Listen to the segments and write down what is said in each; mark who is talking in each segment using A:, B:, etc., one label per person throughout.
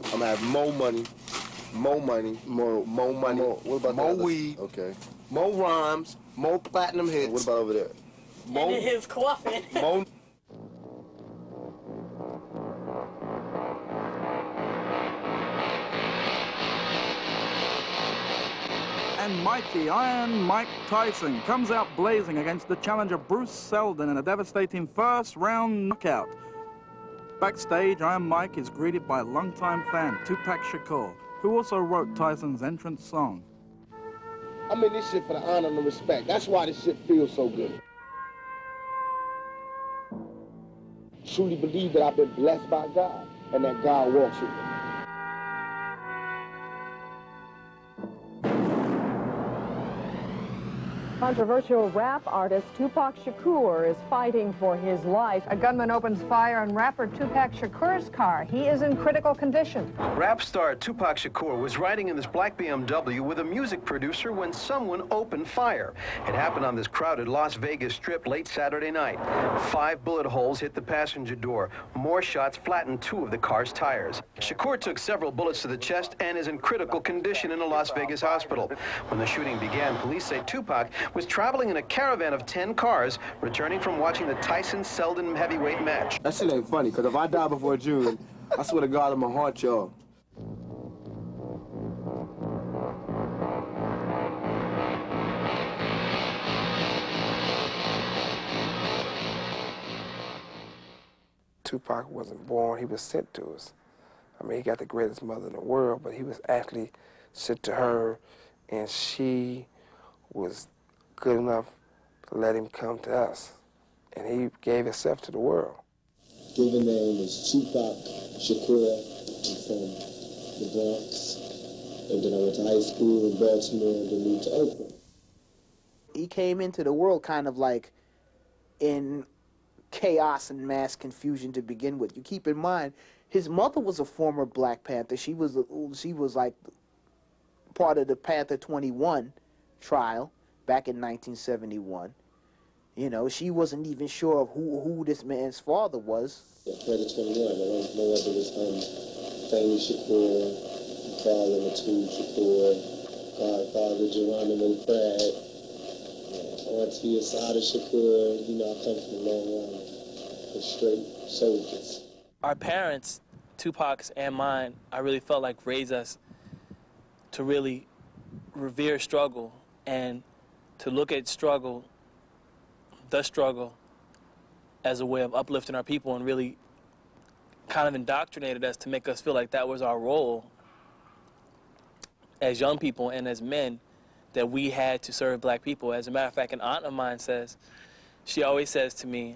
A: I'm gonna have more money, more money, more money.
B: What about
A: more weed?
B: Okay.
A: More rhymes, more platinum hits.
B: What about over there?
A: More,
C: and in his coffin.
A: more.
D: And mighty Iron Mike Tyson comes out blazing against the challenger Bruce Seldon in a devastating first-round knockout. Backstage, Iron Mike is greeted by longtime fan Tupac Shakur, who also wrote Tyson's entrance song.
A: I'm in this shit for the honor and the respect. That's why this shit feels so good. Truly believe that I've been blessed by God and that God walks with me.
E: Controversial rap artist Tupac Shakur is fighting for his life.
F: A gunman opens fire on rapper Tupac Shakur's car. He is in critical condition.
G: Rap star Tupac Shakur was riding in this black BMW with a music producer when someone opened fire. It happened on this crowded Las Vegas strip late Saturday night. 5 bullet holes hit the passenger door. More shots flattened 2 of the car's tires. Shakur took several bullets to the chest and is in critical condition in a Las Vegas hospital. When the shooting began, police say Tupac was traveling in a caravan of 10 cars, returning from watching the Tyson-Seldon heavyweight match.
A: That shit ain't funny, because if I die before June, I swear to God in my heart, y'all.
H: Tupac wasn't born, he was sent to us. I mean, he got the greatest mother in the world, but he was actually sent to her, and she was good enough to let him come to us. And he gave himself to the world.
I: Given name is Tupac Shakur. I'm from the Bronx. And then I went to high school in Baltimore and then moved to Oakland.
J: He came into the world kind of like in chaos and mass confusion to begin with. You keep in mind, his mother was a former Black Panther. She was like part of the Panther 21 trial back in 1971. You know, she wasn't even sure of who this man's father was.
I: Yeah, Panther 21, my mother was Fanny Shakur, father Matul Shakur, godfather Geronimo Pratt, auntie Asada Shakur. You know, I come from a long line of straight soldiers.
K: Our parents, Tupac's and mine, I really felt like raised us to really revere struggle and to look at struggle, the struggle, as a way of uplifting our people, and really kind of indoctrinated us to make us feel like that was our role as young people and as men, that we had to serve Black people. As a matter of fact, an aunt of mine says, she always says to me,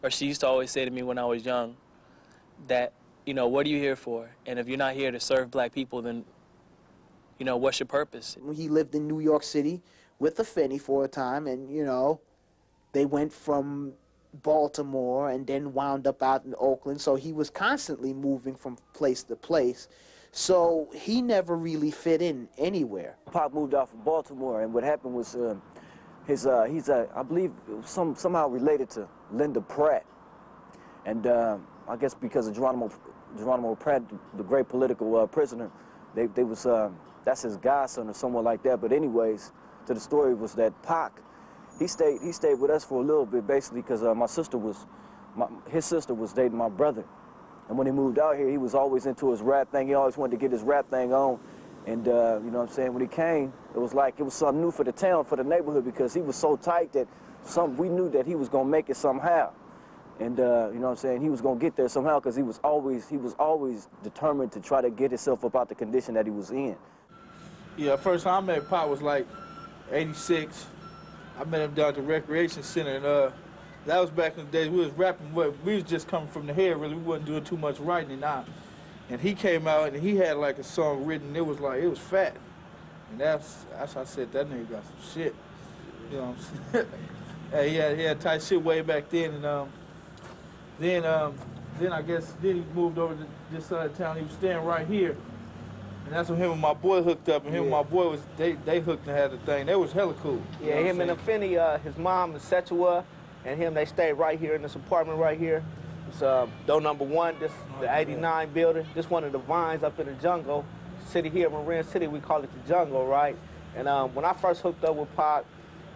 K: or she used to always say to me when I was young, that, you know, what are you here for? And if you're not here to serve Black people, then, you know, what's your purpose?
J: He lived in New York City with a Finney for a time, and, you know, they went from Baltimore and then wound up out in Oakland, so he was constantly moving from place to place. So he never really fit in anywhere.
L: Pop moved out from Baltimore, and what happened was I believe, somehow related to Linda Pratt. And I guess because of Geronimo Pratt, the great political prisoner, they was, that's his godson or someone like that. But anyways, to the story was that Pac, he stayed with us for a little bit, basically, because his sister was dating my brother. And when he moved out here, he was always into his rap thing. He always wanted to get his rap thing on. And, you know what I'm saying, when he came, it was like it was something new for the town, for the neighborhood, because he was so tight that we knew that he was going to make it somehow. And, you know what I'm saying, he was going to get there somehow, because he was always determined to try to get himself up out the condition that he was in.
M: Yeah, first time I met Pop was like 86. I met him down at the Recreation Center, and that was back in the days we was rapping. We was just coming from the head, really. We wasn't doing too much writing now. And he came out and he had like a song written. It was fat. And that's I said, that nigga got some shit. You know what I'm saying? He had tight shit way back then. And then I guess he moved over to this side of town. He was staying right here. And that's when him and my boy hooked up, and him and my boy they hooked and had the thing. That was hella cool.
N: Yeah, him and Afeni, his mom is Setua, and him, they stayed right here in this apartment right here.
B: It's door number 1, this the 89 building. This one of the vines up in the jungle. City here, Marin City, we call it the jungle, right? And when I first hooked up with Pac,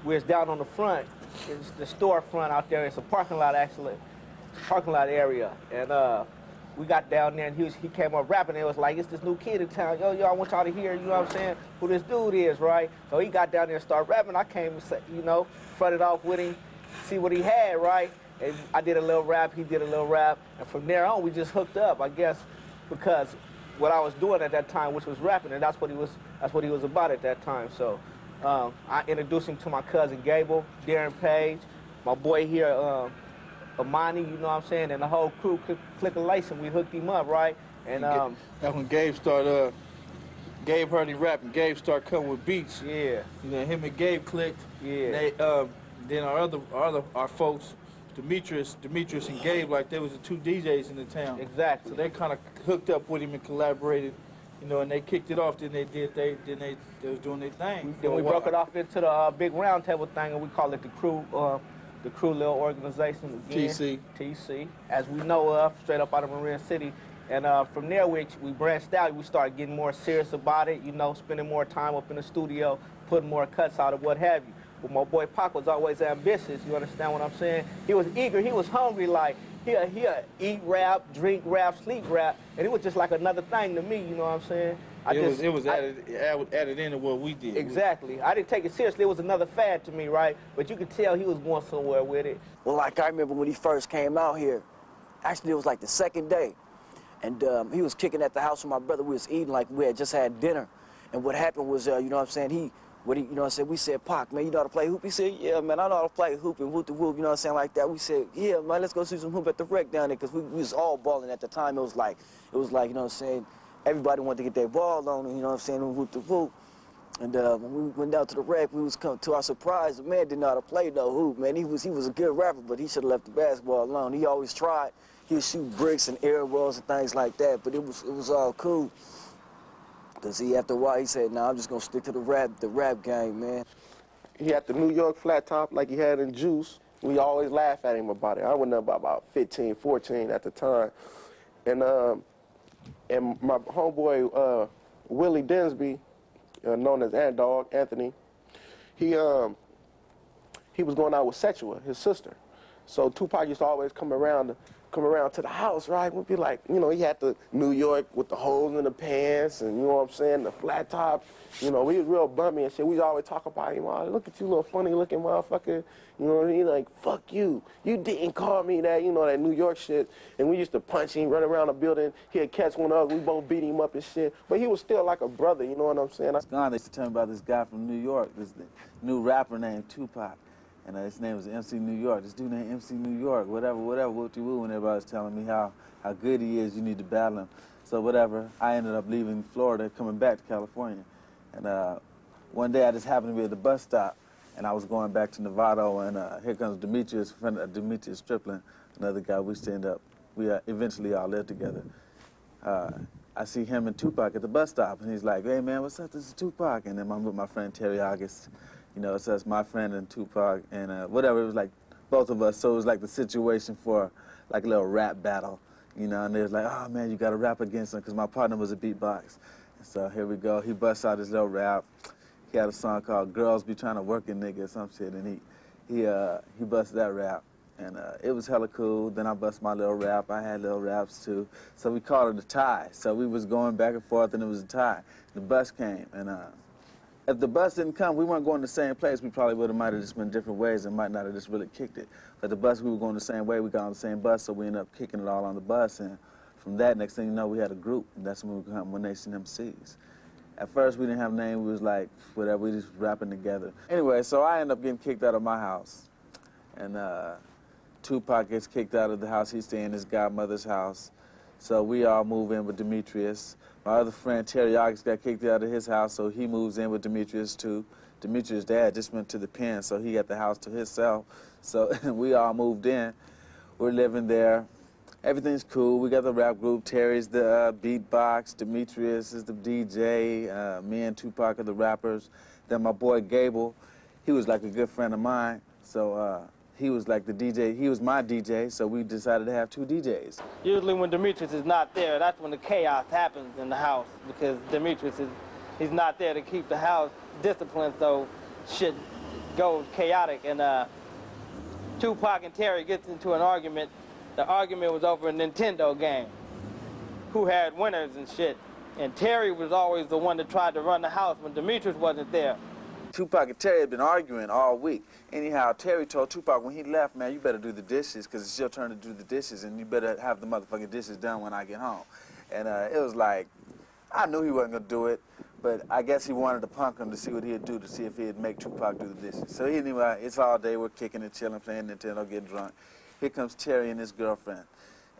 B: we was down on the front. It's the storefront out there. It's a parking lot, actually. Parking lot area. And we got down there, and he came up rapping, and it was like, it's this new kid in town. Yo, I want y'all to hear, you know what I'm saying, who this dude is, right? So he got down there and started rapping. I came and, you know, fronted off with him, see what he had, right? And I did a little rap, he did a little rap. And from there on, we just hooked up, I guess, because what I was doing at that time, which was rapping, and that's what he was about at that time. So I introduced him to my cousin Gable, Darren Page, my boy here, Amani, you know what I'm saying, and the whole crew, Click a License, we hooked him up, right? And
M: that's when Gabe started, Gabe heard him rapping, Gabe started coming with beats.
B: Yeah.
M: You know, him and Gabe clicked.
B: Yeah.
M: They, then our folks, Demetrius and Gabe, like they was the 2 DJs in the town.
B: Exactly.
M: So they kind of hooked up with him and collaborated, you know, and they kicked it off. Then they was doing their thing.
B: Then we broke it off into the big round table thing, and we call it the crew little organization again. TC, as we know of, straight up out of Marin City. And from there, we branched out. We started getting more serious about it, you know, spending more time up in the studio, putting more cuts out of what have you. But my boy Pac was always ambitious, you understand what I'm saying? He was eager, he was hungry, like, he'll eat rap, drink rap, sleep rap, and it was just like another thing to me, you know what I'm saying?
M: It was added into what we did.
B: Exactly. I didn't take it seriously. It was another fad to me, right? But you could tell he was going somewhere with it.
L: Well, like I remember when he first came out here, actually it was like the second day, and he was kicking at the house with my brother. We was eating like we had just had dinner, and what happened was, you know what I'm saying, you know what I'm saying, we said, Pac, man, you know how to play hoop? He said, yeah, man, I know how to play hoop and whoop the whoop, you know what I'm saying, like that. We said, yeah, man, let's go see some hoop at the rec down there, because we was all balling at the time. It was like, you know what I'm saying, everybody wanted to get their ball on, you know what I'm saying, whoop the whoop. And when we went down to the rec, we was coming to our surprise, the man didn't know how to play no hoop, man. He was a good rapper, but he should have left the basketball alone. He always tried. He would shoot bricks and air balls and things like that, but it was all cool. Because after a while, he said, nah, I'm just going to stick to the rap game, man.
A: He had the New York flat top like he had in Juice. We always laugh at him about it. I was about 15, 14 at the time. And my homeboy, Willie Dinsby, known as Ant Dog, Anthony, he was going out with Setua, his sister. So Tupac used to always come around to the house, right? We'd be like, you know, he had the New York with the holes in the pants and, you know what I'm saying, the flat top. You know, we was real bummy and shit. We always talk about him. Oh, look at you, little funny-looking motherfucker. You know what I mean? Like, fuck you. You didn't call me that, you know, that New York shit. And we used to punch him, run around the building. He'd catch one of us. We both beat him up and shit. But he was still like a brother, you know what I'm saying?
C: They used to tell me about this guy from New York, this new rapper named Tupac. And his name was MC New York. This dude named MC New York, whatever, whoop-de-woo, and everybody was telling me how good he is, you need to battle him. So whatever, I ended up leaving Florida, coming back to California. And one day I just happened to be at the bus stop, and I was going back to Novato, and here comes Demetrius, friend of Demetrius Strickland, another guy. We eventually all lived together. I see him and Tupac at the bus stop, and he's like, hey man, what's up, this is Tupac. And then I'm with my friend Terry August. You know, so it's my friend and Tupac and whatever. It was like both of us. So it was like the situation for like a little rap battle, you know. And they was like, oh man, you got to rap against him because my partner was a beatbox. And so here we go. He busts out his little rap. He had a song called "Girls Be Trying to Work a Nigga" or some shit, and he busted that rap. And it was hella cool. Then I bust my little rap. I had little raps too. So we called it a tie. So we was going back and forth, and it was a tie. The bus came, and if the bus didn't come, we weren't going the same place. We probably might have just been different ways and might not have just really kicked it. But the bus, we were going the same way. We got on the same bus, so we ended up kicking it all on the bus. And from that, next thing you know, we had a group. And that's when we became One Nation MCs. At first, we didn't have a name. We was like, whatever, we just rapping together. Anyway, so I ended up getting kicked out of my house. And Tupac gets kicked out of the house. He's staying in his godmother's house. So we all move in with Demetrius. My other friend, Terry August, got kicked out of his house, so he moves in with Demetrius, too. Demetrius' dad just went to the pen, so he got the house to himself. So we all moved in. We're living there. Everything's cool. We got the rap group. Terry's the beatbox. Demetrius is the DJ. Me and Tupac are the rappers. Then my boy Gable, he was like a good friend of mine. So he was like the DJ, he was my DJ, so we decided to have 2 DJs.
K: Usually when Demetrius is not there, that's when the chaos happens in the house, because Demetrius he's not there to keep the house disciplined, so shit goes chaotic. And Tupac and Terry gets into an argument. The argument was over a Nintendo game, who had winners and shit. And Terry was always the one that tried to run the house when Demetrius wasn't there.
C: Tupac and Terry had been arguing all week. Anyhow, Terry told Tupac when he left, man, you better do the dishes, because it's your turn to do the dishes, and you better have the motherfucking dishes done when I get home. And it was like, I knew he wasn't going to do it, but I guess he wanted to punk him to see what he'd do, to see if he'd make Tupac do the dishes. So he knew it's all day, we're kicking and chilling, playing Nintendo, getting drunk. Here comes Terry and his girlfriend.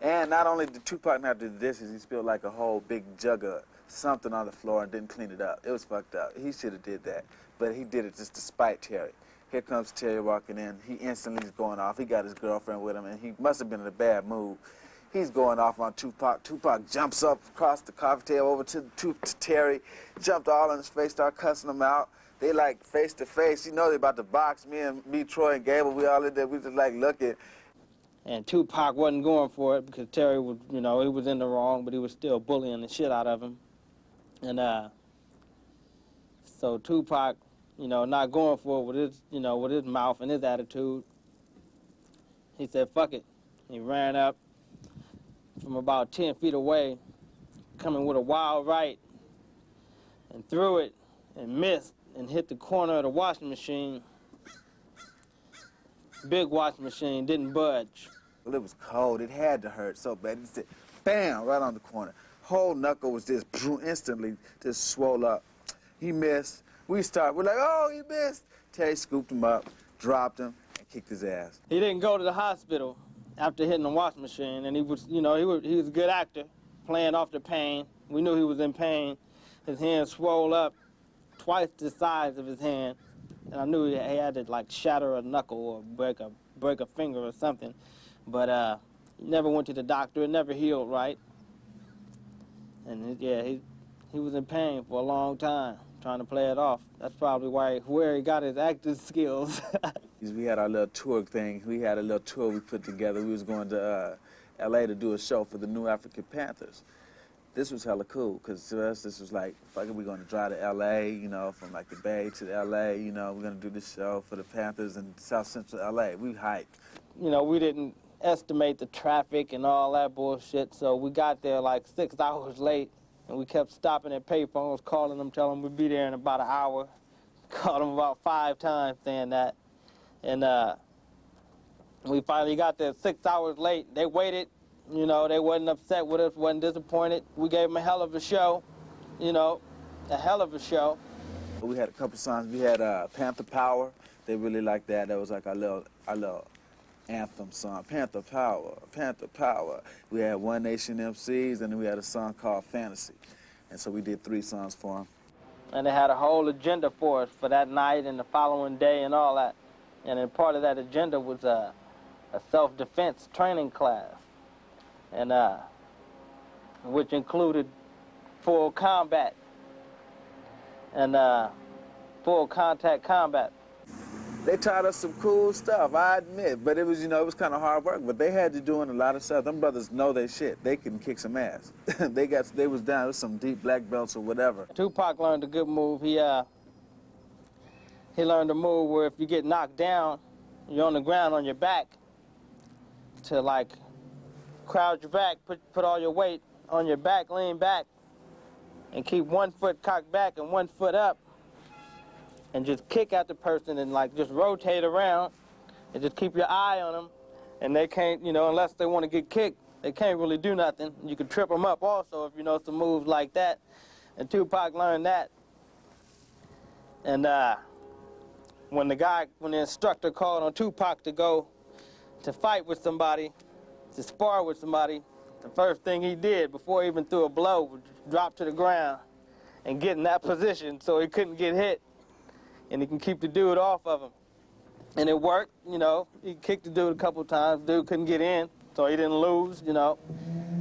C: And not only did Tupac not do the dishes, he spilled like a whole big jug of something on the floor and didn't clean it up. It was fucked up. He should have did that. But he did it just to spite Terry. Here comes Terry walking in. He instantly is going off. He got his girlfriend with him, and he must have been in a bad mood. He's going off on Tupac. Tupac jumps up across the coffee table over to Terry, jumped all in his face, started cussing him out. They like face to face. You know they about to box. Me, Troy, and Gable, we all in there. We just like looking.
K: And Tupac wasn't going for it because Terry was, you know, he was in the wrong, but he was still bullying the shit out of him. And so Tupac, you know, not going for it with his, you know, with his mouth and his attitude, he said, fuck it. He ran up from about 10 feet away, coming with a wild right, and threw it and missed and hit the corner of the washing machine. Big washing machine, didn't budge.
C: Well, it was cold. It had to hurt so bad. It said, bam, right on the corner. Whole knuckle was just instantly just swole up. He missed. We're like, oh, he missed. Terry scooped him up, dropped him, and kicked his ass.
K: He didn't go to the hospital after hitting the washing machine, and he was, you know, he was a good actor, playing off the pain. We knew he was in pain. His hand swole up twice the size of his hand, and I knew he had to like shatter a knuckle or break a finger or something. But he never went to the doctor. It never healed right. And yeah, he was in pain for a long time, trying to play it off. That's probably where he got his acting skills.
C: We had our little tour thing. We had a little tour we put together. We was going to L.A. to do a show for the New African Panthers. This was hella cool, because to us, this was like, fuck it, we're going to drive to L.A., you know, from like the Bay to L.A., you know, we're going to do this show for the Panthers in South Central L.A. We hiked.
K: You know, we didn't estimate the traffic and all that bullshit, so we got there like 6 hours late, and we kept stopping at payphones, calling them, telling them we'd be there in about an hour. Called them about 5 times saying that. And we finally got there 6 hours late. They waited. You know, they wasn't upset with us, wasn't disappointed. We gave them a hell of a show, you know, a hell of a show.
C: We had a couple songs. We had Panther Power. They really liked that. That was like our little anthem song, Panther Power, Panther Power. We had One Nation MCs, and then we had a song called Fantasy. And so we did 3 songs for them.
K: And they had a whole agenda for us for that night and the following day and all that. And then part of that agenda was a self-defense training class, and which included full combat and full contact combat.
C: They taught us some cool stuff, I admit, but it was, you know, it was kind of hard work, but they had to doing a lot of stuff. Them brothers know their shit. They can kick some ass. They was down with some deep black belts or whatever.
K: Tupac learned a good move. He learned a move where if you get knocked down, you're on the ground on your back, to like crowd your back, put all your weight on your back, lean back, and keep one foot cocked back and one foot up, and just kick at the person and like just rotate around and just keep your eye on them. And they can't, you know, unless they want to get kicked, they can't really do nothing. You can trip them up also if you know some moves like that. And Tupac learned that. And when the instructor called on Tupac to go to fight with somebody, to spar with somebody, the first thing he did before he even threw a blow was drop to the ground and get in that position so he couldn't get hit and he can keep the dude off of him. And it worked, you know. He kicked the dude a couple times. Dude couldn't get in, so he didn't lose, you know.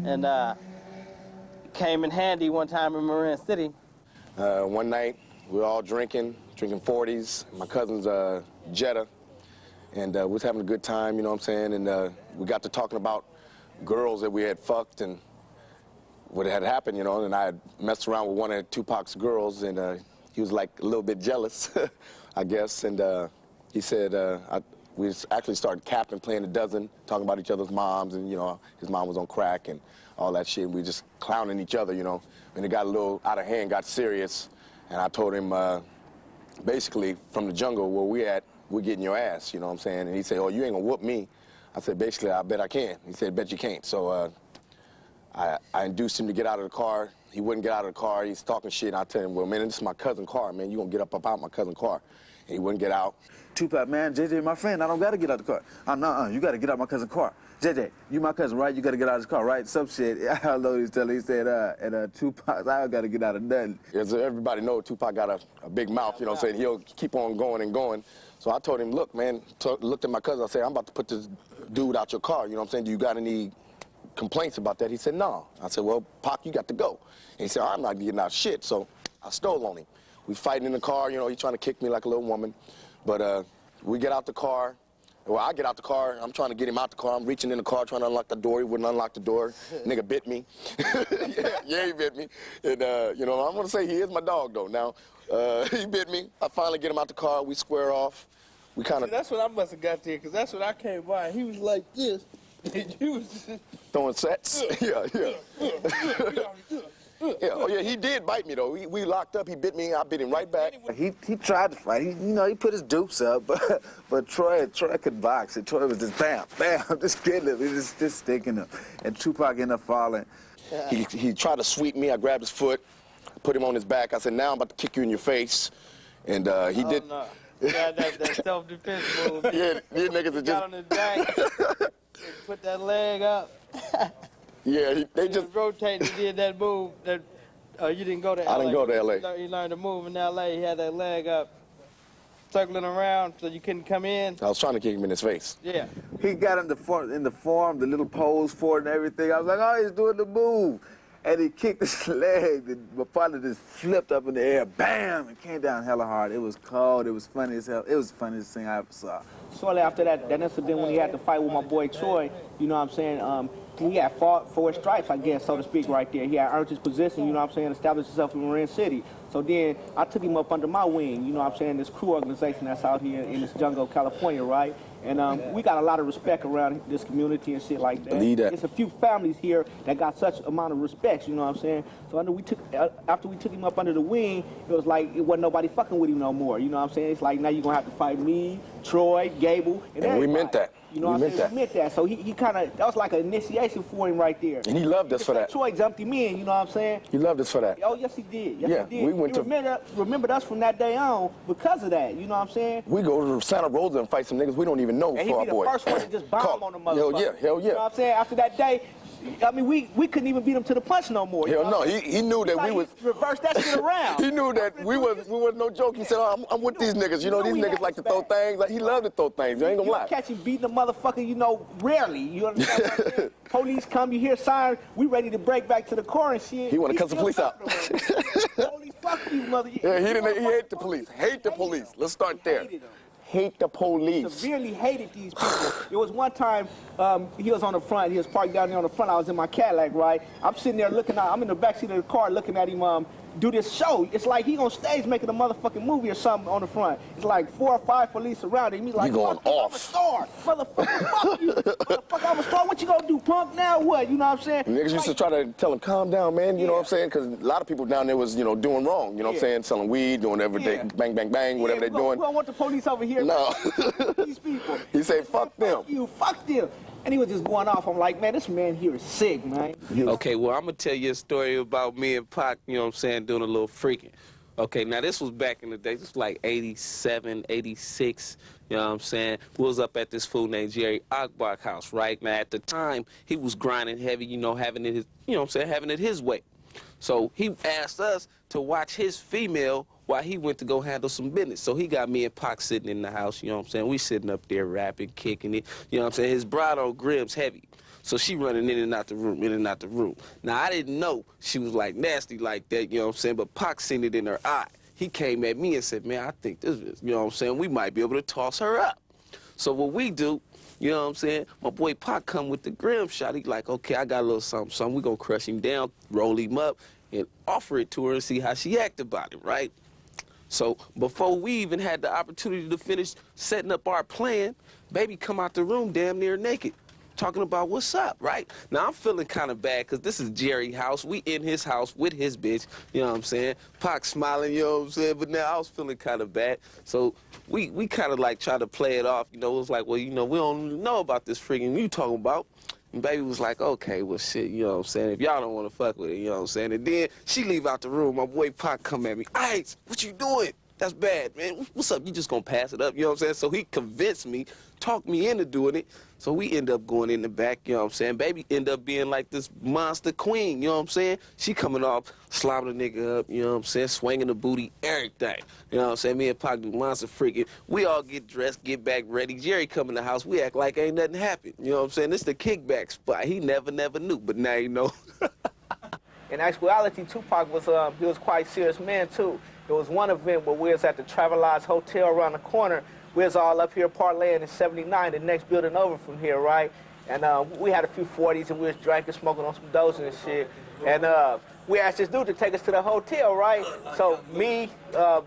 K: And it came in handy one time in Marin City.
N: One night, we were all drinking 40s. My cousin's Jetta, and we was having a good time, you know what I'm saying, and we got to talking about girls that we had fucked and what had happened, you know, and I had messed around with one of Tupac's girls, and he was like a little bit jealous, I guess, and he said, we actually started capping, playing a dozen, talking about each other's moms, and, you know, his mom was on crack and all that shit, and we just clowning each other, you know, and it got a little out of hand, got serious, and I told him, basically, from the jungle where we at, we're getting your ass, you know what I'm saying, and he said, oh, you ain't gonna whoop me. I said, basically, I bet I can. He said, bet you can't. So I induced him to get out of the car. He wouldn't get out of the car. He's talking shit, and I tell him, well, man, this is my cousin's car, man. You gonna get up out my cousin's car. And he wouldn't get out.
C: Tupac, man, JJ, my friend, I don't gotta get out the car. No, you gotta get out my cousin's car. JJ, you my cousin, right? You gotta get out of his car, right? Some shit. I don't know what he's telling. He said, and Tupac, I gotta get out of nothing.
N: As everybody knows, Tupac got a big mouth, you know what I'm saying? He'll keep on going and going. So I told him, look, man, looked at my cousin, I said, I'm about to put this dude out your car, you know what I'm saying? Do you got any complaints about that? He said, no. I said, well, Pac, you got to go. And he said, I'm not getting out shit. So I stole on him. We fighting in the car, you know, he's trying to kick me like a little woman. But we get out the car. Well, I get out the car. I'm trying to get him out the car. I'm reaching in the car, trying to unlock the door. He wouldn't unlock the door. Nigga bit me. yeah, he bit me. And, you know, I'm going to say he is my dog, though. Now, he bit me. I finally get him out the car. We square off. We kind of...
M: That's what I must have got there, because that's when I came by. He was like this. And you was just...
N: Throwing sets? Yeah. Yeah, oh yeah, he did bite me though. We locked up, he bit me, I bit him right back.
C: He tried to fight, he put his dupes up, but Troy could box, and Troy was just bam, just getting him, just sticking him. And Tupac ended up falling.
N: He tried to sweep me, I grabbed his foot, put him on his back, I said, now I'm about to kick you in your face. And he did.
B: No. Yeah, that self-defense move.
N: Yeah, these niggas are just...
B: Got on his back, put that leg up.
N: Yeah, they just
B: rotated. He did that move. That you didn't go to LA.
N: I didn't go to LA.
B: He learned to move in LA. He had that leg up, circling around so you couldn't come in.
N: I was trying to kick him in his face.
B: Yeah.
C: He got in the form, the little pose for it and everything. I was like, oh, he's doing the move. And he kicked his leg, and my partner just flipped up in the air, bam, and came down hella hard. It was cold, it was funny as hell. It was the funniest thing I ever saw.
B: Shortly after that incident when he had to fight with my boy Troy, you know what I'm saying, he had fought 4 stripes, I guess, so to speak, right there. He had earned his position, you know what I'm saying, established himself in Marin City. So then I took him up under my wing, you know what I'm saying, this crew organization that's out here in this jungle, California, right? And we got a lot of respect around this community and shit like that.
N: Believe that.
B: There's a few families here that got such amount of respect, you know what I'm saying? So after we took him up under the wing, it was like it wasn't nobody fucking with him no more, you know what I'm saying? It's like now you're going to have to fight me, Troy, Gable, and everybody.
N: We meant that.
B: You know what I'm saying? We meant that. So he kind of, that was like an initiation for him right there.
N: And he loved us for that.
B: Troy jumped him in, you know what I'm saying?
N: He loved us for that.
B: Oh, yes, he did. Yes,
N: yeah,
B: he did.
N: We went
B: he remembered us from that day on because of that, you know what I'm saying?
N: We go to Santa Rosa and fight some niggas we don't even know
B: and
N: for our boy.
B: And he be the first one to just bomb on the motherfucker.
N: Hell yeah.
B: You know what I'm saying? After that day, I mean, we couldn't even beat him to the punch no more.
N: Hell no, he knew that we was...
B: Reverse that shit around.
N: He knew that we was no joke. He said, oh, I'm with these niggas. You know, these niggas like to throw things. Like, he loved to throw things. I ain't gonna lie.
B: You catch him beating a motherfucker, you know, rarely. You understand what I'm saying? Police come, you hear sirens, we ready to break back to the car and shit.
N: He want to cuss the police out.
B: Police, fuck you, mother.
N: Yeah, he hate the police. Hate the police. Let's start there. Hate the police.
B: Severely hated these people. There was one time he was on the front. He was parked down there on the front. I was in my Cadillac, right? I'm sitting there looking out. I'm in the backseat of the car looking at him do this show. It's like he on stage making a motherfucking movie or something on the front. It's like 4 or 5 police surrounding me. Like,
N: you going off.
B: I'm a star. Motherfucker, fuck you. Motherfucker, I'm a star. What you gonna do, punk? Now what? You know what I'm saying?
N: Niggas used to try to tell him, calm down, man. You know what I'm saying? Because a lot of people down there was, you know, doing wrong. You know what I'm saying? Selling weed, doing everything, bang, bang, bang, whatever they're doing.
B: We don't want the police over here.
N: No.
B: These people.
N: He said, fuck them.
B: Fuck you, fuck them. And he was just going off. I'm like, man, this man here is sick, man.
O: Okay, well, I'm going to tell you a story about me and Pac, you know what I'm saying, doing a little freaking. Okay, now this was back in the day. This was like 87, 86, you know what I'm saying? We was up at this fool named Jerry Ogbach's house, right? Now, at the time, he was grinding heavy, you know, having it his, you know what I'm saying, having it his way. So he asked us to watch his female while he went to go handle some business. So he got me and Pac sitting in the house, you know what I'm saying? We sitting up there rapping, kicking it, you know what I'm saying? His bride on Grimm's heavy. So she running in and out the room, in and out the room. Now, I didn't know she was like nasty like that, you know what I'm saying? But Pac seen it in her eye. He came at me and said, man, I think this is, you know what I'm saying? We might be able to toss her up. So what we do, you know what I'm saying? My boy Pac come with the grim shot. He like, okay, I got a little something. We gonna crush him down, roll him up, and offer it to her and see how she act about it, right? So before we even had the opportunity to finish setting up our plan, baby come out the room damn near naked, talking about what's up, right? Now I'm feeling kind of bad because this is Jerry's house. We in his house with his bitch, you know what I'm saying? Pac smiling, you know what I'm saying? But now I was feeling kind of bad. So we kind of like try to play it off, you know? It was like, well, you know, we don't even know about this freaking you talking about. And baby was like, okay, well, shit, you know what I'm saying? If y'all don't want to fuck with it, you know what I'm saying? And then she leave out the room. My boy Pac come at me. Ice, what you doing? That's bad, man. What's up? You just gonna pass it up, you know what I'm saying? So he convinced me, talked me into doing it. So we end up going in the back, you know what I'm saying? Baby end up being like this monster queen, you know what I'm saying? She coming off, slobbing the nigga up, you know what I'm saying? Swinging the booty, everything. You know what I'm saying? Me and Pac do monster freaking. We all get dressed, get back ready. Jerry come in the house, we act like ain't nothing happened. You know what I'm saying? This the kickback spot. He never knew, but now you know.
B: In actuality, Tupac was he was quite a serious man too. There was one event where we was at the Travelodge Hotel around the corner. We was all up here parlaying in 79, the next building over from here, right? And we had a few 40s and we was drinking, smoking on some dozing and shit. And we asked this dude to take us to the hotel, right? So me,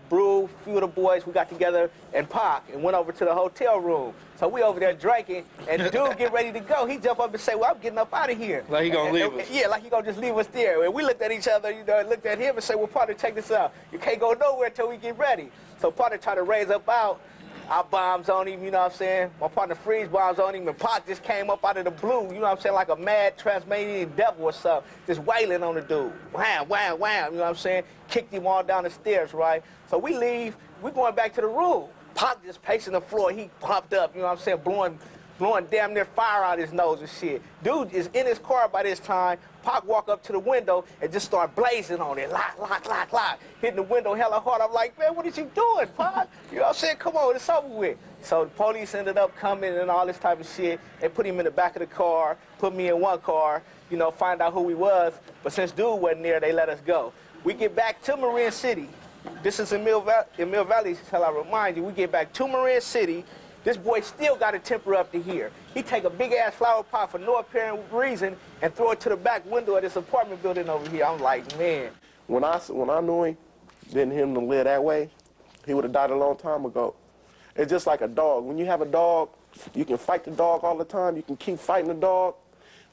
B: Brew, a few of the boys, we got together and Pac and went over to the hotel room. So we over there drinking, and the dude get ready to go. He jump up and say, well, I'm getting up out of here.
M: Like he gonna leave us.
B: Yeah, like he gonna just leave us there. And we looked at each other, you know, and looked at him and said, well, partner, check this out. You can't go nowhere until we get ready. So partner tried to raise up out. Our bombs on him, you know what I'm saying? My partner Freeze bombs on him, and Pac just came up out of the blue, you know what I'm saying, like a mad Tasmanian devil or something, just wailing on the dude. Wham, wham, wham, you know what I'm saying? Kicked him all down the stairs, right? So we leave, we going back to the room. Pac just pacing the floor, he pumped up, you know what I'm saying, blowing damn near fire out his nose and shit. Dude is in his car by this time. Pac walk up to the window and just start blazing on it. Lock, lock, lock, lock. Hitting the window hella hard. I'm like, man, what is you doing, Pac? You know what I'm saying? Come on, it's over with. So the police ended up coming and all this type of shit. They put him in the back of the car, put me in one car, you know, find out who he was. But since dude wasn't there, they let us go. We get back to Marin City. This is in Mill Valley, shall I remind you. We get back to Marin City. This boy still got a temper up to here. He take a big-ass flower pot for no apparent reason and throw it to the back window of this apartment building over here. I'm like, man.
A: When I knew him, didn't him to live that way, he would have died a long time ago. It's just like a dog. When you have a dog, you can fight the dog all the time. You can keep fighting the dog.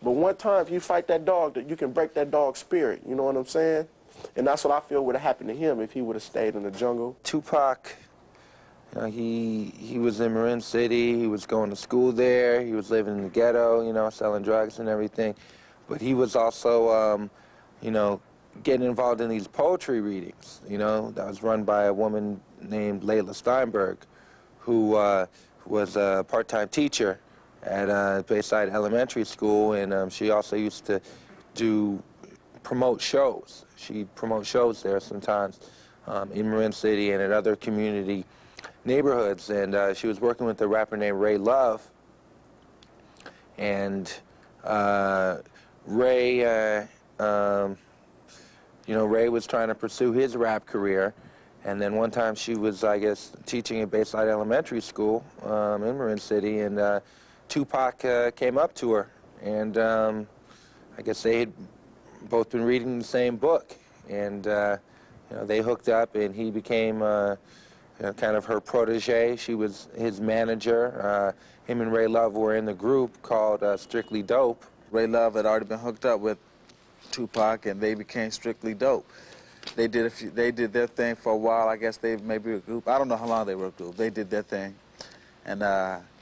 A: But one time, if you fight that dog, you can break that dog's spirit. You know what I'm saying? And that's what I feel would have happened to him if he would have stayed in the jungle.
H: Tupac, you know, he was in Marin City. He was going to school there. He was living in the ghetto, you know, selling drugs and everything. But he was also, you know, getting involved in these poetry readings, you know, that was run by a woman named Layla Steinberg, who was a part-time teacher at Bayside Elementary School, and she also used to promote shows. She'd promote shows there sometimes in Marin City and in other community neighborhoods, and she was working with a rapper named Ray Love, and Ray, you know, Ray was trying to pursue his rap career, and then one time she was, I guess, teaching at Bayside Elementary School in Marin City, and Tupac came up to her, and I guess they had both been reading the same book, and you know, they hooked up, and he became you know, kind of her protege. She was his manager. Him and Ray Love were in the group called Strictly Dope.
C: Ray Love had already been hooked up with Tupac, and they became Strictly Dope. They did their thing for a while. I guess they maybe a group. I don't know how long they were a group. They did their thing, and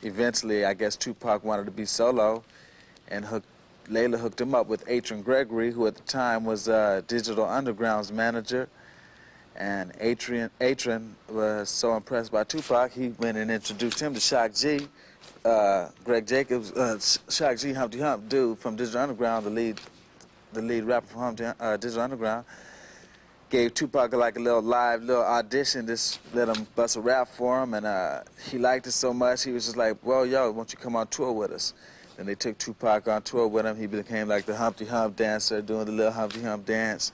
C: eventually, I guess Tupac wanted to be solo, and Layla hooked him up with Atron Gregory, who at the time was Digital Underground's manager. And Atron was so impressed by Tupac, he went and introduced him to Shock G. Greg Jacobs, Shock G, Humpty Hump, dude from Digital Underground, the lead rapper from Digital Underground, gave Tupac like a little audition, just let him bust a rap for him, and he liked it so much, he was just like, well, yo, why don't you come on tour with us? Then they took Tupac on tour with him. He became like the Humpty Hump dancer, doing the little Humpty Hump dance,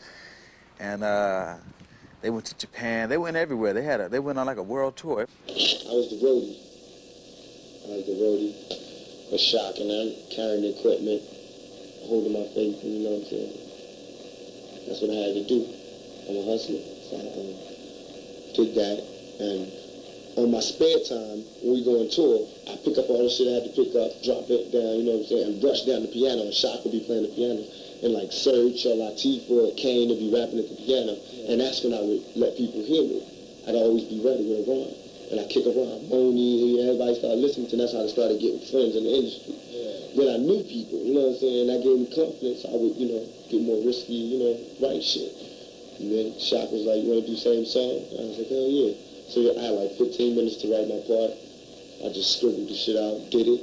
C: and they went to Japan. They went everywhere. They went on like a world tour.
I: I was the roadie. I like the roadie, a shock, and I'm carrying the equipment, holding my faith, you know what I'm saying? That's what I had to do. I'm a hustler, so I did that. And on my spare time, when we go on tour, I pick up all the shit I had to pick up, drop it down, you know what I'm saying, and brush down the piano, and Shock would be playing the piano. And like Serge or Latifah or Kane would be rapping at the piano, and that's when I would let people hear me. I'd always be ready with a rhyme. And I kick around, Moni, everybody started listening to, and that's how I started getting friends in the industry. Then I knew people, you know what I'm saying, and that gave me confidence. I would, you know, get more risky, you know, write shit. And then Shock was like, you want to do the same song? I was like, hell yeah. So I had like 15 minutes to write my part. I just scribbled the shit out, did it,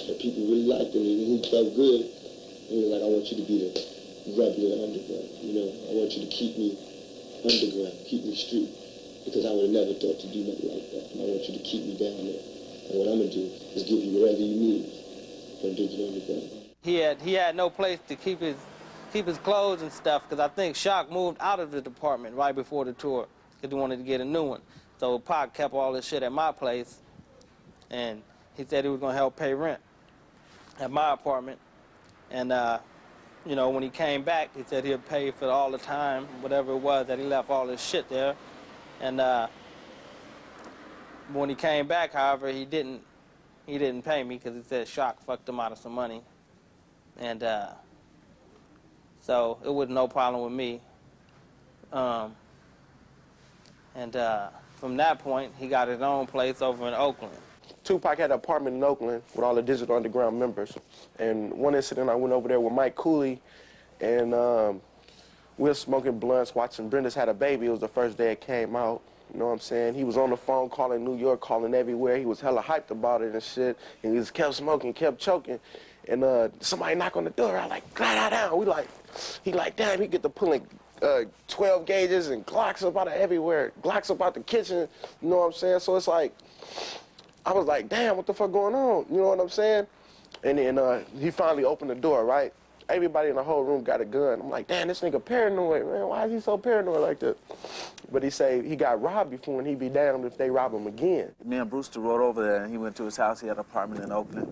I: and people really liked it, and he felt good. And he was like, I want you to be the rebel of the underground, you know? I want you to keep me underground, keep me street, because I would have never thought to do nothing like that. And I want you to keep me down there. And what I'm going to do is give you whatever you need from Digital Underground.
K: He had no place to keep his clothes and stuff, because I think Shock moved out of the department right before the tour, because he wanted to get a new one. So Pac kept all this shit at my place, and he said he was going to help pay rent at my apartment. And, you know, when he came back, he said he'd pay for all the time, whatever it was, that he left all this shit there. And when he came back, however, he didn't pay me, because he said Shock fucked him out of some money. And so it was no problem with me. From that point, he got his own place over in Oakland.
A: Tupac had an apartment in Oakland with all the Digital Underground members. And one incident, I went over there with Mike Cooley, and we were smoking blunts, watching Brenda's Had a Baby. It was the first day it came out. You know what I'm saying? He was on the phone calling New York, calling everywhere. He was hella hyped about it and shit. And he just kept smoking, kept choking. And somebody knocked on the door. I was like, glide down. He like, damn, he get to pulling 12 gauges and Glocks up out of everywhere. Glocks up out the kitchen. You know what I'm saying? So it's like, I was like, damn, what the fuck going on? You know what I'm saying? And then he finally opened the door, right? Everybody in the whole room got a gun. I'm like, damn, this nigga paranoid, man. Why is he so paranoid like that? But he say he got robbed before, and he'd be damned if they rob him again.
C: Me and Brewster rode over there, and he went to his house. He had an apartment in Oakland.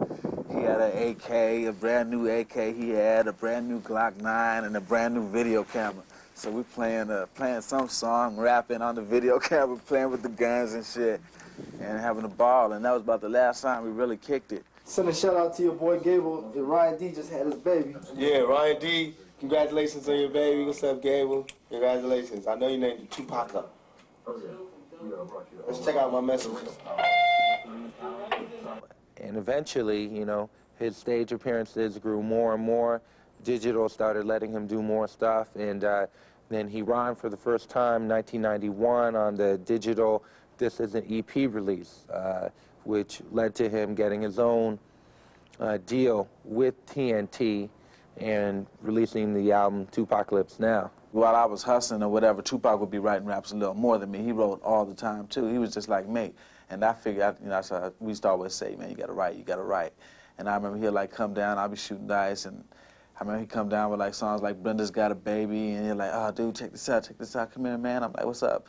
C: He had an AK, a brand new AK. He had a brand new Glock 9 and a brand new video camera. So we playing some song, rapping on the video camera, playing with the guns and shit, and having a ball. And that was about the last time we really kicked it.
P: Send a shout out to your boy Gable. And Ryan D just had his baby.
Q: Yeah, Ryan D, congratulations on your baby. What's up, Gable? Congratulations. I know you named Tupac up. Let's check out my messages.
R: And eventually, you know, his stage appearances grew more and more. Digital started letting him do more stuff, and then he rhymed for the first time in 1991 on the Digital This Is an EP release, which led to him getting his own deal with TNT and releasing the album Tupacalypse Now.
C: While I was hustling or whatever, Tupac would be writing raps a little more than me. He wrote all the time, too. He was just like me. And I figured, you know, so we used to always say, man, you gotta write, you gotta write. And I remember he'd like come down, I'd be shooting dice, and I remember he'd come down with like songs like Brenda's Got a Baby, and he'd like, oh, dude, check this out, come here, man. I'm like, what's up?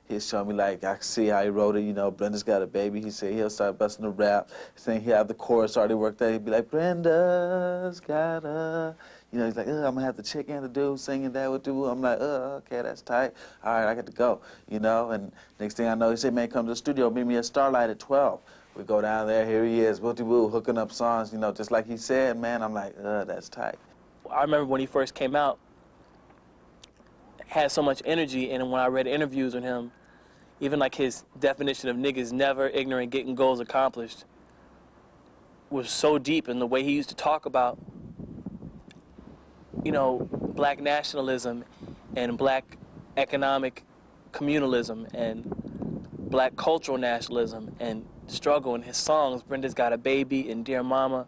C: He'd show me like, I could see how he wrote it, you know, Brenda's Got a Baby. He said he'll start busting the rap, saying he'd have the chorus already worked out. He'd be like, Brenda's got a, you know, he's like, I'm gonna have the chick and the dude singing that with dude. I'm like, okay, that's tight. All right, I got to go, you know. And next thing I know, he said, man, come to the studio, meet me at Starlight at 12. We go down there, here he is, woo-de-woo, hooking up songs, you know, just like he said, man. I'm like, that's tight.
K: I remember when he first came out, had so much energy, and when I read interviews with him, even like his definition of niggas never ignorant, getting goals accomplished was so deep in the way he used to talk about, you know, black nationalism and black economic communalism and black cultural nationalism and struggle in his songs. Brenda's Got a Baby and Dear Mama.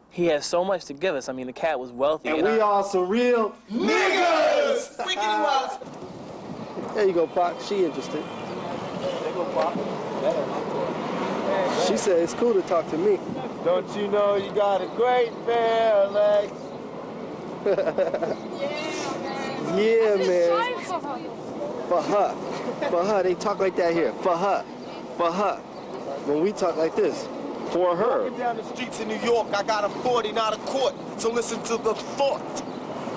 K: He has so much to give us. I mean, the cat was wealthy.
P: And we are some real niggas! There you go, Pac. She interested.
Q: There you go, Pac.
P: She said it's cool to talk to me.
Q: Don't you know you got a great pair of legs?
P: Yeah, man. For her. For her. They talk like that here. For her. For her.
Q: when we talk like this. For her.
S: Walking down the streets in New York, I got a 40, not a court. So listen to the thought.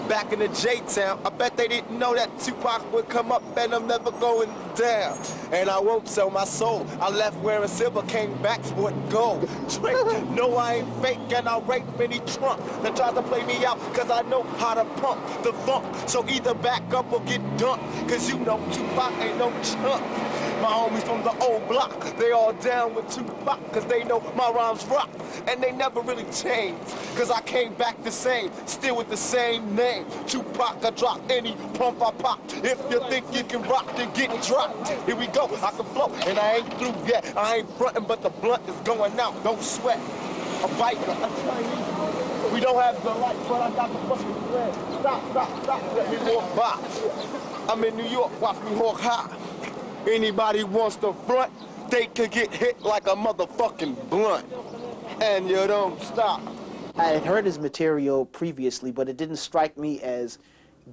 S: Back in the J-Town, I bet they didn't know that Tupac would come up and I'm never going down. And I won't sell my soul. I left wearing silver, came back sporting gold. Drake, no, I ain't fake, and I rape any trunk that tries to play me out, cause I know how to pump the funk. So either back up or get dumped, cause you know Tupac ain't no chump. My homies from the old block, they all down with Tupac, cause they know my rhymes rock. And they never really changed, cause I came back the same, still with the same name. Tupac, I drop any pump I pop. If you think you can rock, then get dropped. Here we go, I can flow, and I ain't through yet. I ain't frontin', but the blunt is going out, don't sweat. A biker, a Chinese. We don't have the lights, but I got the fucking thread. Stop, let me walk by. I'm in New York, watch me walk high. Anybody wants to front, they could get hit like a motherfucking blunt. And you don't stop.
J: I had heard his material previously, but it didn't strike me as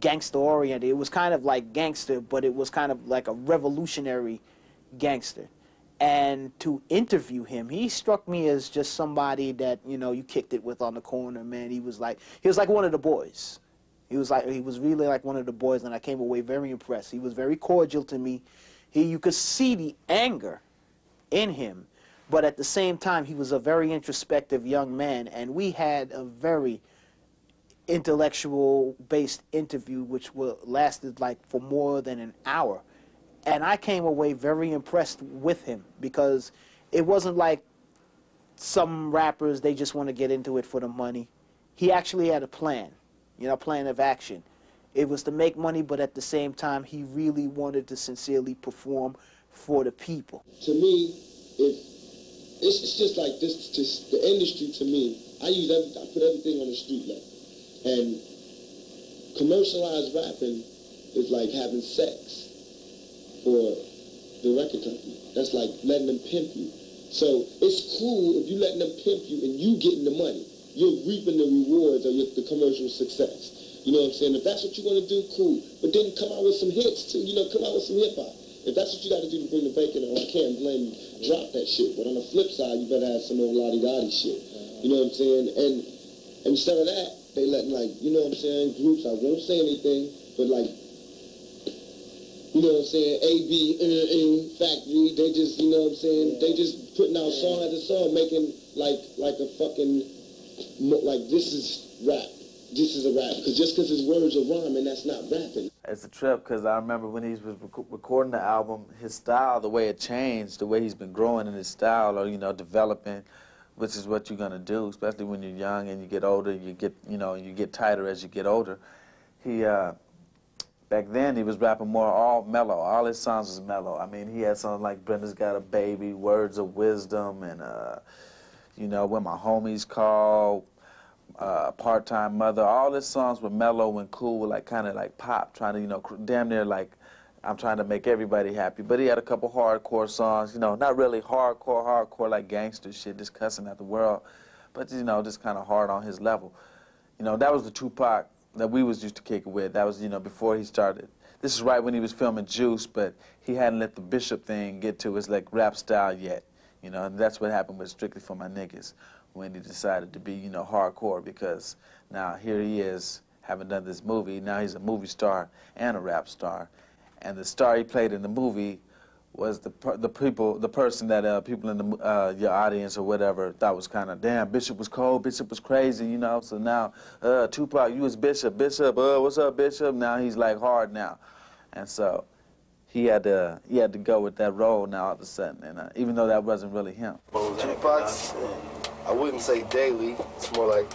J: gangster-oriented. It was kind of like gangster, but it was kind of like a revolutionary gangster. And to interview him, he struck me as just somebody that, you know, you kicked it with on the corner, man. He was like one of the boys. He was really like one of the boys, and I came away very impressed. He was very cordial to me. You could see the anger in him, but at the same time, he was a very introspective young man, and we had a very intellectual-based interview, which lasted like for more than an hour. And I came away very impressed with him, because it wasn't like some rappers, they just want to get into it for the money. He actually had a plan, you know, a plan of action. It was to make money, but at the same time, he really wanted to sincerely perform for the people.
I: To me, it's just like this. Just the industry. To me, I put everything on the street level, and commercialized rapping is like having sex for the record company. That's like letting them pimp you. So it's cool if you letting them pimp you and you getting the money. You're reaping the rewards of the commercial success. You know what I'm saying? If that's what you want to do, cool. But then come out with some hits, too. You know, come out with some hip-hop. If that's what you got to do to bring the bacon on, I can't blame you. Drop that shit. But on the flip side, you better have some old lottie-dottie shit. You know what I'm saying? And instead of that, they letting, like, you know what I'm saying, groups, I won't say anything, but, like, you know what I'm saying, A.B. Factory, they just, you know what I'm saying, they just putting out song after song, making, like a fucking, like, this is rap. This is a rap, because just because his words are rhyming, that's not rapping.
C: It's a trip, because I remember when he was recording the album, his style, the way it changed, the way he's been growing in his style, or, you know, developing, which is what you're going to do, especially when you're young and you get older, you get tighter as you get older. He, back then, he was rapping more all mellow. All his songs was mellow. I mean, he had songs like Brenda's Got a Baby, Words of Wisdom, and, you know, When My Homies Call, Part-Time Mother. All his songs were mellow and cool, like kind of like pop, trying to, you know, damn near like I'm trying to make everybody happy. But he had a couple hardcore songs, you know, not really hardcore like gangster shit, just cussing at the world, but, you know, just kind of hard on his level. You know, that was the Tupac that we was used to kick it with. That was, you know, before he started. This is right when he was filming Juice, but he hadn't let the Bishop thing get to his like rap style yet. You know, and that's what happened with Strictly for My Niggas, when he decided to be, you know, hardcore, because now here he is, having done this movie, now he's a movie star and a rap star. And the star he played in the movie was the person that people in the your audience or whatever thought was kind of, damn, Bishop was cold, Bishop was crazy, you know. So now, Tupac, you was Bishop, what's up, Bishop? Now he's like hard now, and so he had to go with that role now all of a sudden, and even though that wasn't really him.
Q: Tupac's, I wouldn't say daily. It's more like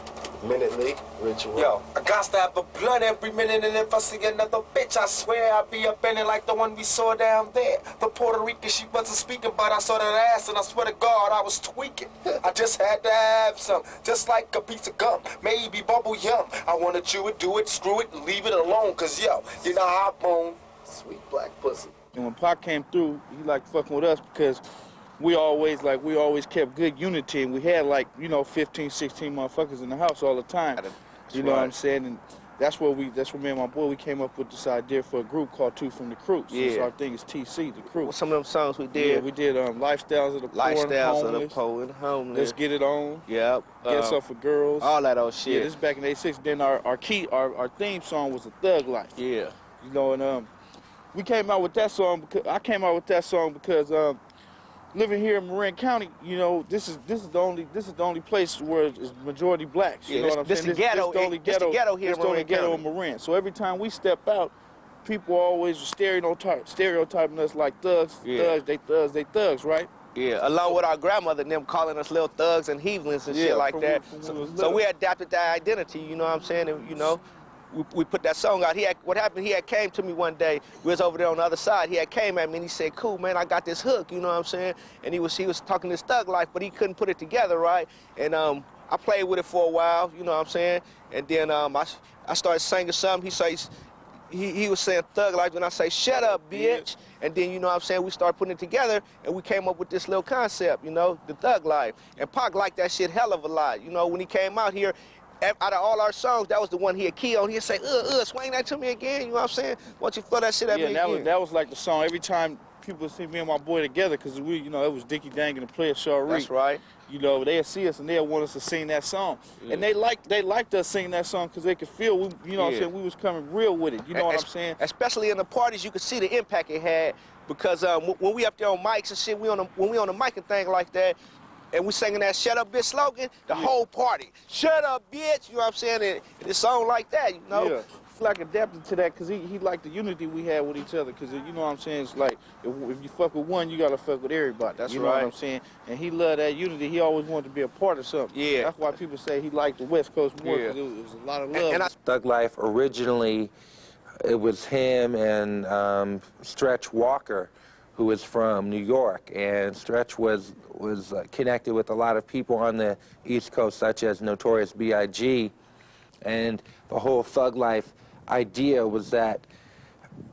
Q: minutely ritual.
S: Yo, I got to have a blunt every minute, and if I see another bitch, I swear I'll be up in it like the one we saw down there. The Puerto Rican, she wasn't speaking, but I saw that ass, and I swear to God, I was tweaking. I just had to have some, just like a piece of gum, maybe bubble yum. I want to chew it, do it, screw it, and leave it alone, cause yo, you know how I bone.
I: Sweet black pussy.
M: And when Pac came through, he liked fucking with us because we always kept good unity, and we had like, you know, 15, 16 motherfuckers in the house all the time. You know what I'm saying? And that's where me and my boy, we came up with this idea for a group called Two from the Crew.
B: Yeah.
M: So our thing is TC, the crew.
B: Well, some of them songs we did.
M: Yeah, we did Lifestyles of the Poor and
B: Lifestyles
M: Homeless.
B: of the Poor and Homeless.
M: Let's Get It On.
B: Yep.
M: Get Us Up for Girls.
B: All that old shit.
M: Yeah, this is back in '86. Then our theme song was The Thug Life.
B: Yeah.
M: You know, and we came out with that song because I came out with that song because living here in Marin County, you know, this is the only place where it's majority blacks. You know what I'm saying?
B: This the ghetto here in Marin
M: County. In Marin. So every time we step out, people always stereotyping us like thugs, they thugs, right?
B: Yeah, along with our grandmother and them calling us little thugs and heathens and shit like that. So we adapted that identity, you know what I'm saying? And, you know, we put that song out. What happened, he had came to me one day. We was over there on the other side. He had came at me and he said, cool, man, I got this hook, you know what I'm saying? And he was talking this thug life, but he couldn't put it together, right? And I played with it for a while, you know what I'm saying? And then I started singing something. He was saying thug life, and I say, shut up, bitch. And then, you know what I'm saying, we started putting it together, and we came up with this little concept, you know, the thug life. And Pac liked that shit hell of a lot. You know, when he came out here, out of all our songs, that was the one he had key on. He'd say, swing that to me again, you know what I'm saying? Once you throw that shit at me again.
M: That was like the song. Every time people see me and my boy together, because we, you know, it was Dickie Dang and the Player Shari.
B: That's right.
M: You know, they'll see us and they'll want us to sing that song. Yeah. And they liked us singing that song because they could feel, you know what I'm saying, we was coming real with it. You know what I'm saying?
B: Especially in the parties, you could see the impact it had because when we up there on mics and shit, when we on the mic and thing like that, and we singing that shut up bitch slogan, the whole party, shut up bitch, you know what I'm saying? And it's song like that, you know?
M: Yeah. Like adapted to that because he liked the unity we had with each other because you know what I'm saying, it's like if you fuck with one, you gotta fuck with everybody.
B: That's
M: you know what I'm saying? And he loved that unity. He always wanted to be a part of something.
B: Yeah.
M: That's why people say he liked the West Coast more because it was a lot of love.
R: Thug Life originally, it was him and Stretch Walker, who was from New York, and Stretch was connected with a lot of people on the East Coast, such as Notorious B.I.G. And the whole Thug Life idea was that,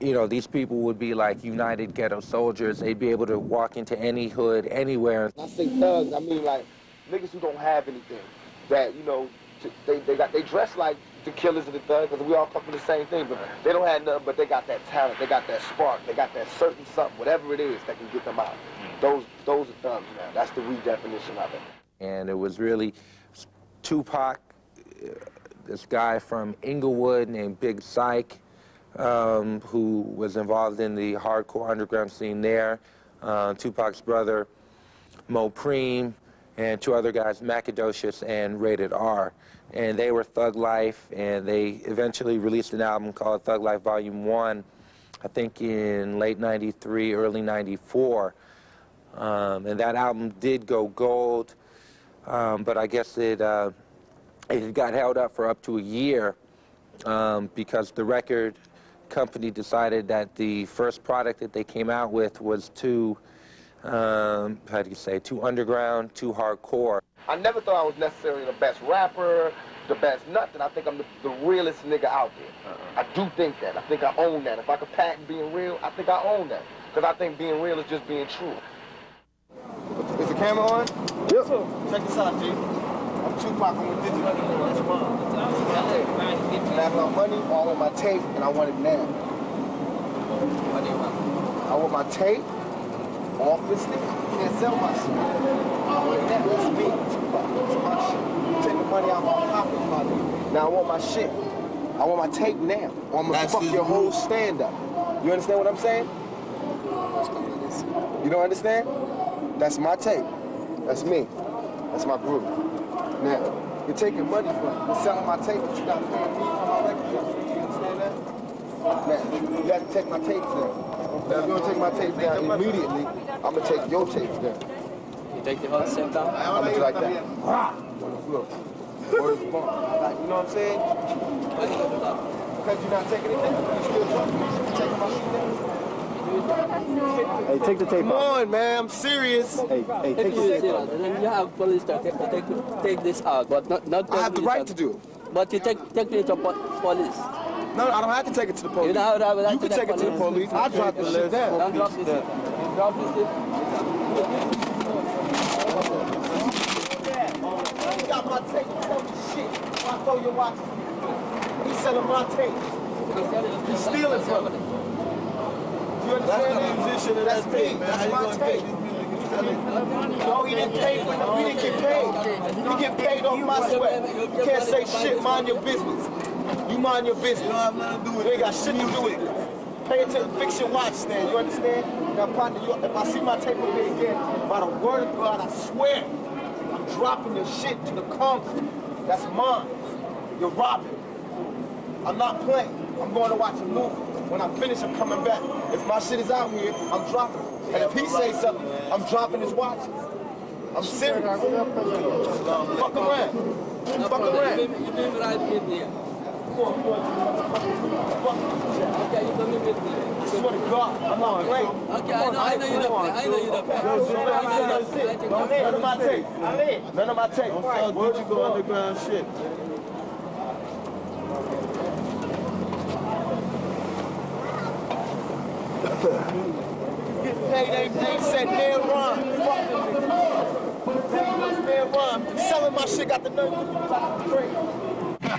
R: you know, these people would be like united ghetto soldiers. They'd be able to walk into any hood, anywhere.
A: When I say thugs, I mean like niggas who don't have anything. That, you know, they dress like the killers and the thugs because we all come from the same thing, but they don't have nothing, but they got that talent, they got that spark, they got that certain something, whatever it is that can get them out. Those are thugs, man. That's the redefinition of it.
R: And it was really Tupac, this guy from Inglewood named Big Psych, who was involved in the hardcore underground scene there. Tupac's brother, Mo Preem, and two other guys, Macadocious and Rated R. And they were Thug Life, and they eventually released an album called Thug Life Volume 1, I think in late '93, early '94. And that album did go gold, but I guess it got held up for up to a year because the record company decided that the first product that they came out with was too, how do you say, too underground, too hardcore.
A: I never thought I was necessarily the best rapper, the best nothing. I think I'm the realest nigga out there. I do think that. I think I own that. If I could patent being real, I think I own that. Because I think being real is just being true.
Q: Is the camera on? Yep. Check this out, G. I'm Tupac, I'm with Dizzy. I have my money all on my tape, and I want it now. What do you want? I want my tape off this thing. You can't sell my shit. I want that. That's me, Tupac. That's my shit. Take the money out of my pocket, money. Now I want my shit. I want my tape now. Or I'm gonna fuck your whole stand-up. You understand what I'm saying? You don't understand? That's my tape. That's me. That's my group. Now, you're taking money from me. You're selling my tape, but you're not paying me for my record deal. You understand that? Now, you have to take my tapes down. Now, if you don't take my tapes down immediately, I'm going to take your tapes down.
K: You take the whole same time?
Q: I'm going to do like that. On the floor. Word is born. Like, you know what I'm saying? Because you're not taking it down. You're still talking. You're taking my shit down.
P: Hey, take the tape
Q: Come on, man. I'm serious.
P: Hey, take the tape out.
K: Then you have police to take this out, but not.
Q: I have the right to do it.
K: But you take it to police.
Q: No, I don't have to take it to the police. You can take it to the police. I'll drop the shit down.
K: Don't drop this. Drop this.
Q: You got my tape. Tell me shit. I throw your watch.
S: selling my tape. He's stealing from me. You understand that? Musician of that's me. That's my tape. No, he didn't pay for no. We didn't get paid. We get paid off my sweat. You can't say shit. Mind your business. You mind your business. You ain't got shit to do with this. Pay attention. Fix your watch stand. You understand? Now, partner, if I see my tape up here again, by the word of God, I swear, I'm dropping your shit to the concrete. That's mine. You're robbing. I'm not playing. I'm going to watch a movie. When I finish, I'm coming back. If my shit is out here, I'm dropping it. And if he says something, I'm dropping his watches. I'm serious. Fuck around. Fuck around. I swear to God, I'm not playing.
T: Okay, I know you're not playing. I know you're not playing.
S: None of my tape. None of my tape.
P: Where'd you go underground shit?
S: They said man rhyme. Fuck them niggas. Man rhyme. Selling my shit got the number.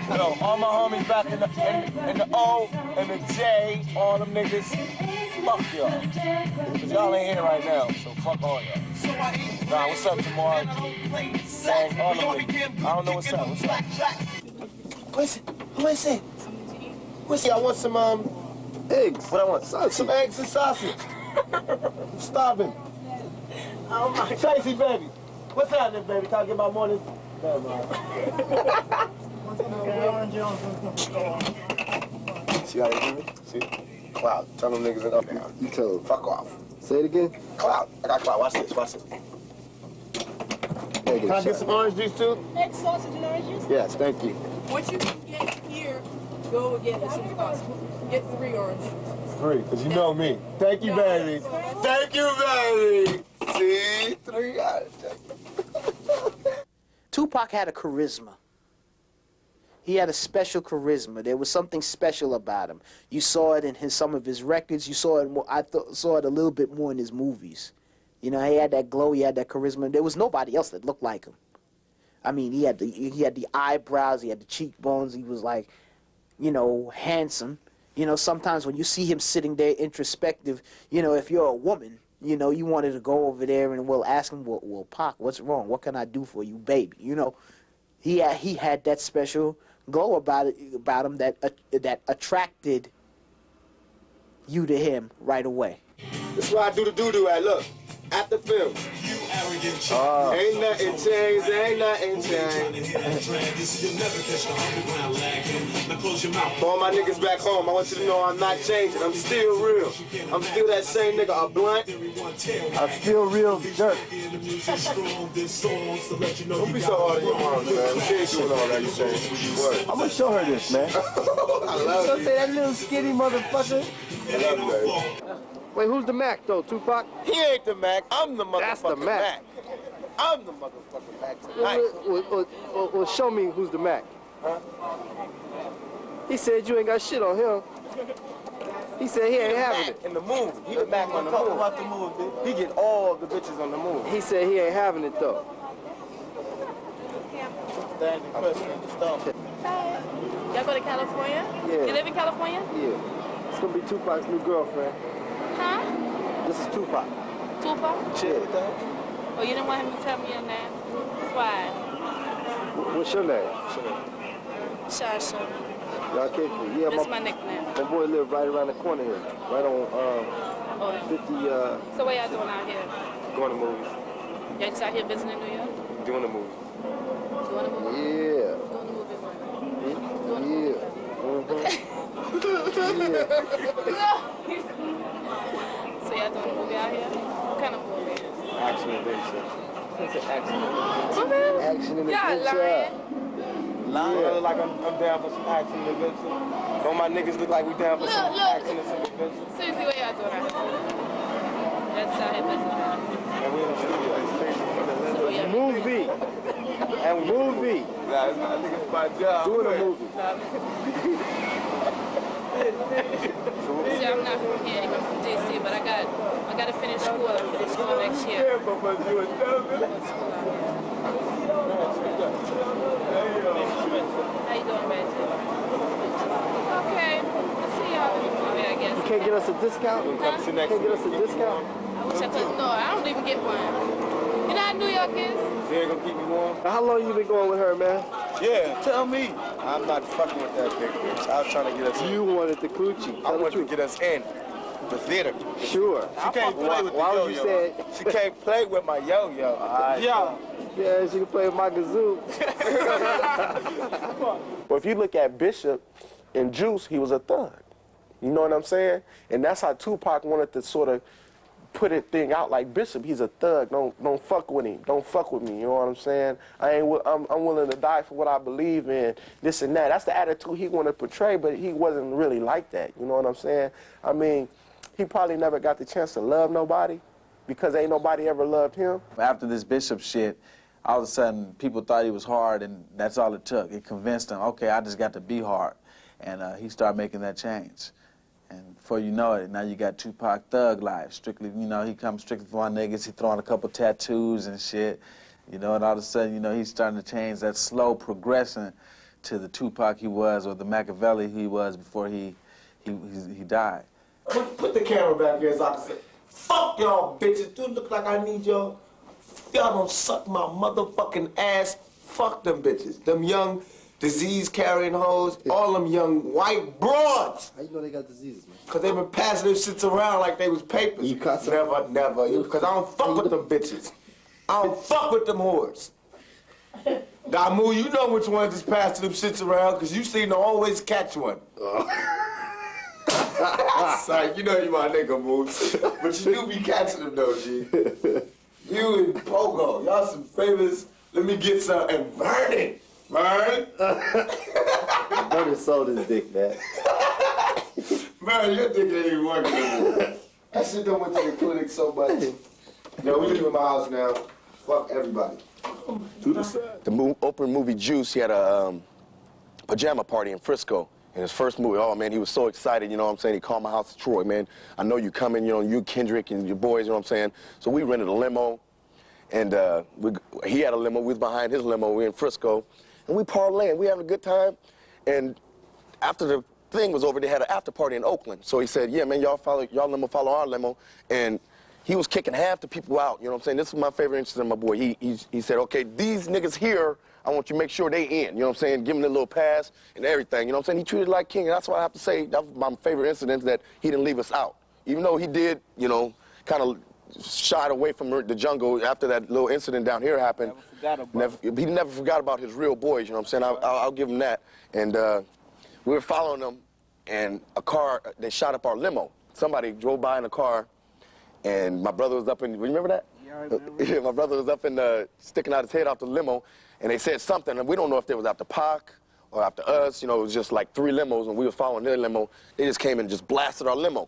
S: Yo, all my homies back in the O and the J, all them niggas. Fuck y'all. Cause y'all ain't here right now, so fuck all y'all. Nah, what's up, Tamar? Gang, all them niggas. I don't know what's up. What's up? Who is it? What's it? I want some eggs. What I want? Some eggs and sausage. I'm starving. Oh my Tracy, baby. What's happening, baby? Can I get my morning? See how you do me? See? Cloud. Tell them niggas up now. You tell them. Fuck off.
P: Say it again.
S: Cloud. I got cloud. Watch this. Watch this. Can I get some orange juice too?
T: Egg, sausage, and orange juice?
S: Yes, thank you.
T: Once you get here, go get as soon as possible. Get 3 orange juices.
S: 3, because you know me. Thank you, baby. Thank you, baby. See? 3 out of 10.
J: Tupac had a charisma. He had a special charisma. There was something special about him. You saw it in some of his records. You saw it more. Saw it a little bit more in his movies. You know, he had that glow. He had that charisma. There was nobody else that looked like him. I mean, he had the eyebrows. He had the cheekbones. He was like, you know, handsome. You know, sometimes when you see him sitting there introspective, you know, if you're a woman, you know, you wanted to go over there and, well, ask him, well, Pac, what's wrong? What can I do for you, baby? You know, he had that special glow about him that attracted you to him right away.
S: This is why I do the doo-doo at, look, at the film. Ain't nothing changed, ain't nothing changed. For all my niggas back home, I want you to know I'm not changing. I'm still real. I'm still that same nigga, a blunt.
P: I'm still real jerk.
S: Don't be so hard on your mom, man. She ain't doing all that shit.
P: I'm gonna show her this, man.
S: I love
P: So
S: you.
P: say that little skinny motherfucker.
S: I love you, baby.
P: Wait, who's the Mac though, Tupac?
S: He ain't the Mac. I'm the motherfucking
P: That's the Mac.
S: I'm the motherfucking Mac tonight.
P: Well, show me who's the Mac.
S: Huh?
P: He said you ain't got shit on him. He said he ain't having it.
S: In the moon. He the Mac on the moon. About the moon, dude. He get all the bitches on the moon.
P: He said he ain't having it though.
T: Y'all go to California?
P: Yeah.
T: You live in California?
P: Yeah. It's gonna be Tupac's new girlfriend.
T: Huh?
P: This is Tupac.
T: Tupac?
P: Chill.
T: Oh, you didn't want him to tell me your name? Why?
P: What's your name?
T: Shasha.
P: Y'all kick me. Yeah,
T: That's my nickname.
P: My boy live right around the corner here. Right on 50
T: So what y'all doing out here?
S: Going to movies.
T: Y'all just out here visiting New York?
S: Doing the movie.
T: Doing a movie?
P: Yeah.
T: Doing a movie one.
P: Yeah.
T: So y'all doing a movie out here? What kind of movie?
P: Action adventure.
T: It's an action
P: Action and
T: Y'all
P: adventure.
S: Lying. Yeah. Like I'm down for some action and adventure. Don't my niggas look like we down for some action and some adventure?
T: Seriously, what y'all doing out here? That's out here visiting.
S: And we don't shoot
P: Movie. And movie.
S: Nah, I think it's my job.
P: Doing a movie.
T: See, I'm not from here. I'm from DC, but I got to finish school. I'll finish school next year. How you doing, Reggie?
P: Can't get us a discount?
T: Huh?
P: Can't get us a discount?
T: I wish I could. No, I don't even get one. You know how New York is?
Q: You ain't gonna keep me warm?
P: How long you been going with her, man?
Q: Yeah, tell me. I'm not fucking with that big bitch. I was trying to get us in.
P: You wanted the coochie.
Q: I wanted to get us in the theater.
P: Sure.
Q: She can't play with the
P: Why would you
Q: yo-yo.
P: say
Q: She can't play with my yo-yo.
P: Yeah, she can play with my kazoo.
A: But if you look at Bishop and Juice, he was a thug. You know what I'm saying? And that's how Tupac wanted to sort of put a thing out like Bishop. He's a thug. Don't fuck with him. Don't fuck with me. You know what I'm saying? I'm willing to die for what I believe in. This and that. That's the attitude he wanted to portray, but he wasn't really like that. You know what I'm saying? I mean, he probably never got the chance to love nobody because ain't nobody ever loved him.
C: After this Bishop shit, all of a sudden people thought he was hard, and that's all it took. It convinced him, okay, I just got to be hard. And he started making that change. And before you know it, now you got Tupac Thug Life. Strictly, you know, he comes strictly for my niggas. He throwing a couple tattoos and shit. You know, and all of a sudden, you know, he's starting to change that slow progression to the Tupac he was, or the Machiavelli he was before he died.
S: Put the camera back here so I can say, fuck y'all bitches. Do it look like I need y'all? Y'all don't suck my motherfucking ass. Fuck them bitches. Them young, disease-carrying hoes, all them young white broads.
P: How you know they got diseases, man?
S: Because they been passing them shits around like they was papers.
P: You cut some?
S: Never. Because I don't fuck with them bitches. I don't fuck with them whores. Damu, you know which ones is passing them shits around because you seem to always catch one. Sorry, you know you my nigga, Moose. But you do be catching them though, G. You and Pogo, y'all some famous. Let me get some and burn it. Burn.
P: Burn sold his dick, man.
S: Man, your dick ain't even working anymore. That shit done went to the clinic so much. Yo, we leaving my house now. Fuck everybody.
N: The opening movie Juice, he had a pajama party in Frisco. In his first movie, oh man, he was so excited, you know what I'm saying? He called my house, Troy, man. I know you coming, you know, you, Kendrick, and your boys, you know what I'm saying? So we rented a limo, and he had a limo, we was behind his limo, we in Frisco, and we parlaying, we having a good time. And after the thing was over, they had an after party in Oakland. So he said, yeah, man, y'all limo follow our limo. And he was kicking half the people out, you know what I'm saying? This is my favorite incident, my boy. He said, okay, these niggas here, I want you to make sure they in, you know what I'm saying? Give them a little pass and everything, you know what I'm saying? He treated like king, and that's what I have to say. That was my favorite incident, that he didn't leave us out. Even though he did, you know, kind of shied away from the jungle after that little incident down here happened. He never forgot about his real boys, you know what I'm saying? I'll give him that. And we were following them, and a car, they shot up our limo. Somebody drove by in a car, and my brother was up in, you remember that? Yeah, I remember. Yeah, my brother was up in, sticking out his head off the limo, and they said something, and we don't know if they was after Pac or after us. You know, it was just like 3 limos, and we was following their limo. They just came and just blasted our limo,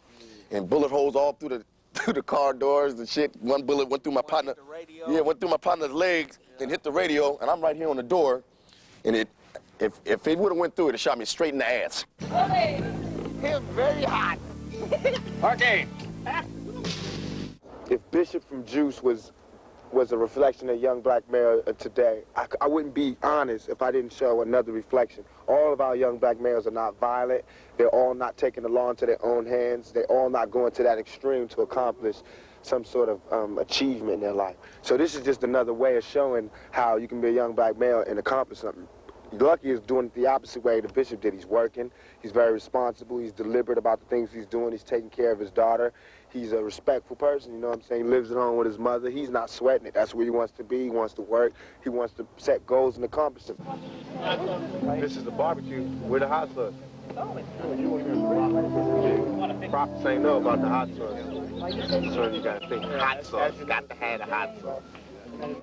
N: and bullet holes all through the car doors and shit. One bullet went through my partner. Yeah, went through my partner's legs and hit the radio, and I'm right here on the door, and if it would have went through it, it shot me straight in the ass.
S: Him very hot.
Q: Arcade.
S: If Bishop from Juice was a reflection of young black male today, I wouldn't be honest if I didn't show another reflection. All of our young black males are not violent. They're all not taking the law into their own hands. They're all not going to that extreme to accomplish some sort of achievement in their life. So this is just another way of showing how you can be a young black male and accomplish something. Lucky is doing it the opposite way the Bishop did. He's working, he's very responsible, he's deliberate about the things he's doing, he's taking care of his daughter. He's a respectful person, you know what I'm saying? He lives at home with his mother. He's not sweating it. That's where he wants to be. He wants to work. He wants to set goals and accomplish them.
Q: This is the barbecue. We're the hot sauce. Props ain't know about the hot sauce. So you gotta think hot sauce. You got to have the hot sauce.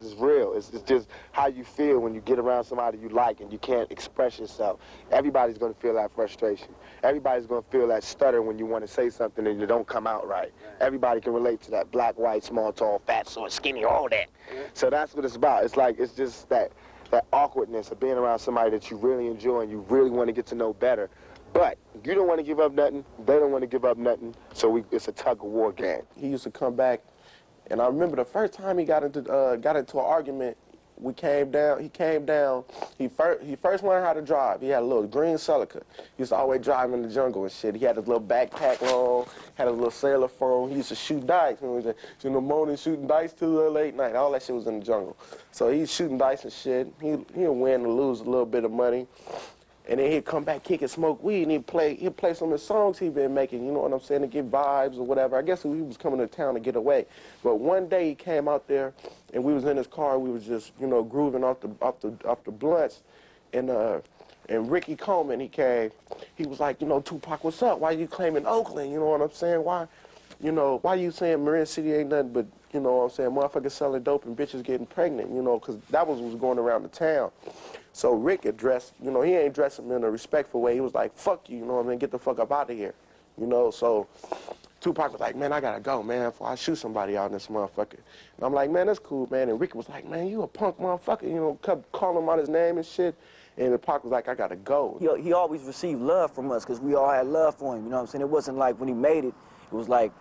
S: It's real. It's just how you feel when you get around somebody you like and you can't express yourself. Everybody's going to feel that frustration. Everybody's going to feel that stutter when you want to say something and it don't come out right. Everybody can relate to that. Black, white, small, tall, fat, short, skinny, all that. So that's what it's about. It's like, it's just that awkwardness of being around somebody that you really enjoy and you really want to get to know better. But you don't want to give up nothing. They don't want to give up nothing. So it's a tug-of-war game.
A: He used to come back, and I remember the first time he got into an argument, we came down. He came down. He first learned how to drive. He had a little green Celica. He used to always drive in the jungle and shit. He had his little backpack on, had a little sailor phone. He used to shoot dice. He was in the morning shooting dice till the late night. All that shit was in the jungle. So he's shooting dice and shit. He'd win and lose a little bit of money. And then he'd come back, kick and smoke weed, and he'd play some of the songs he'd been making, you know what I'm saying, to get vibes or whatever. I guess he was coming to town to get away. But one day he came out there, and we was in his car. We was just, you know, grooving off the blunts. And Ricky Coleman, he came. He was like, you know, Tupac, what's up? Why you claiming Oakland? You know what I'm saying? Why you saying Marin City ain't nothing but, you know what I'm saying, motherfuckers selling dope and bitches getting pregnant, you know, because that was what was going around the town. So Rick addressed, you know, he ain't dressing him in a respectful way. He was like, fuck you, you know what I mean, get the fuck up out of here, you know. So Tupac was like, man, I gotta go, man, before I shoot somebody out in this motherfucker. And I'm like, man, that's cool, man. And Rick was like, man, you a punk motherfucker, you know, kept calling him out his name and shit. And the Pac was like, I gotta go.
L: He always received love from us because we all had love for him, you know what I'm saying? It wasn't like when he made it, it was like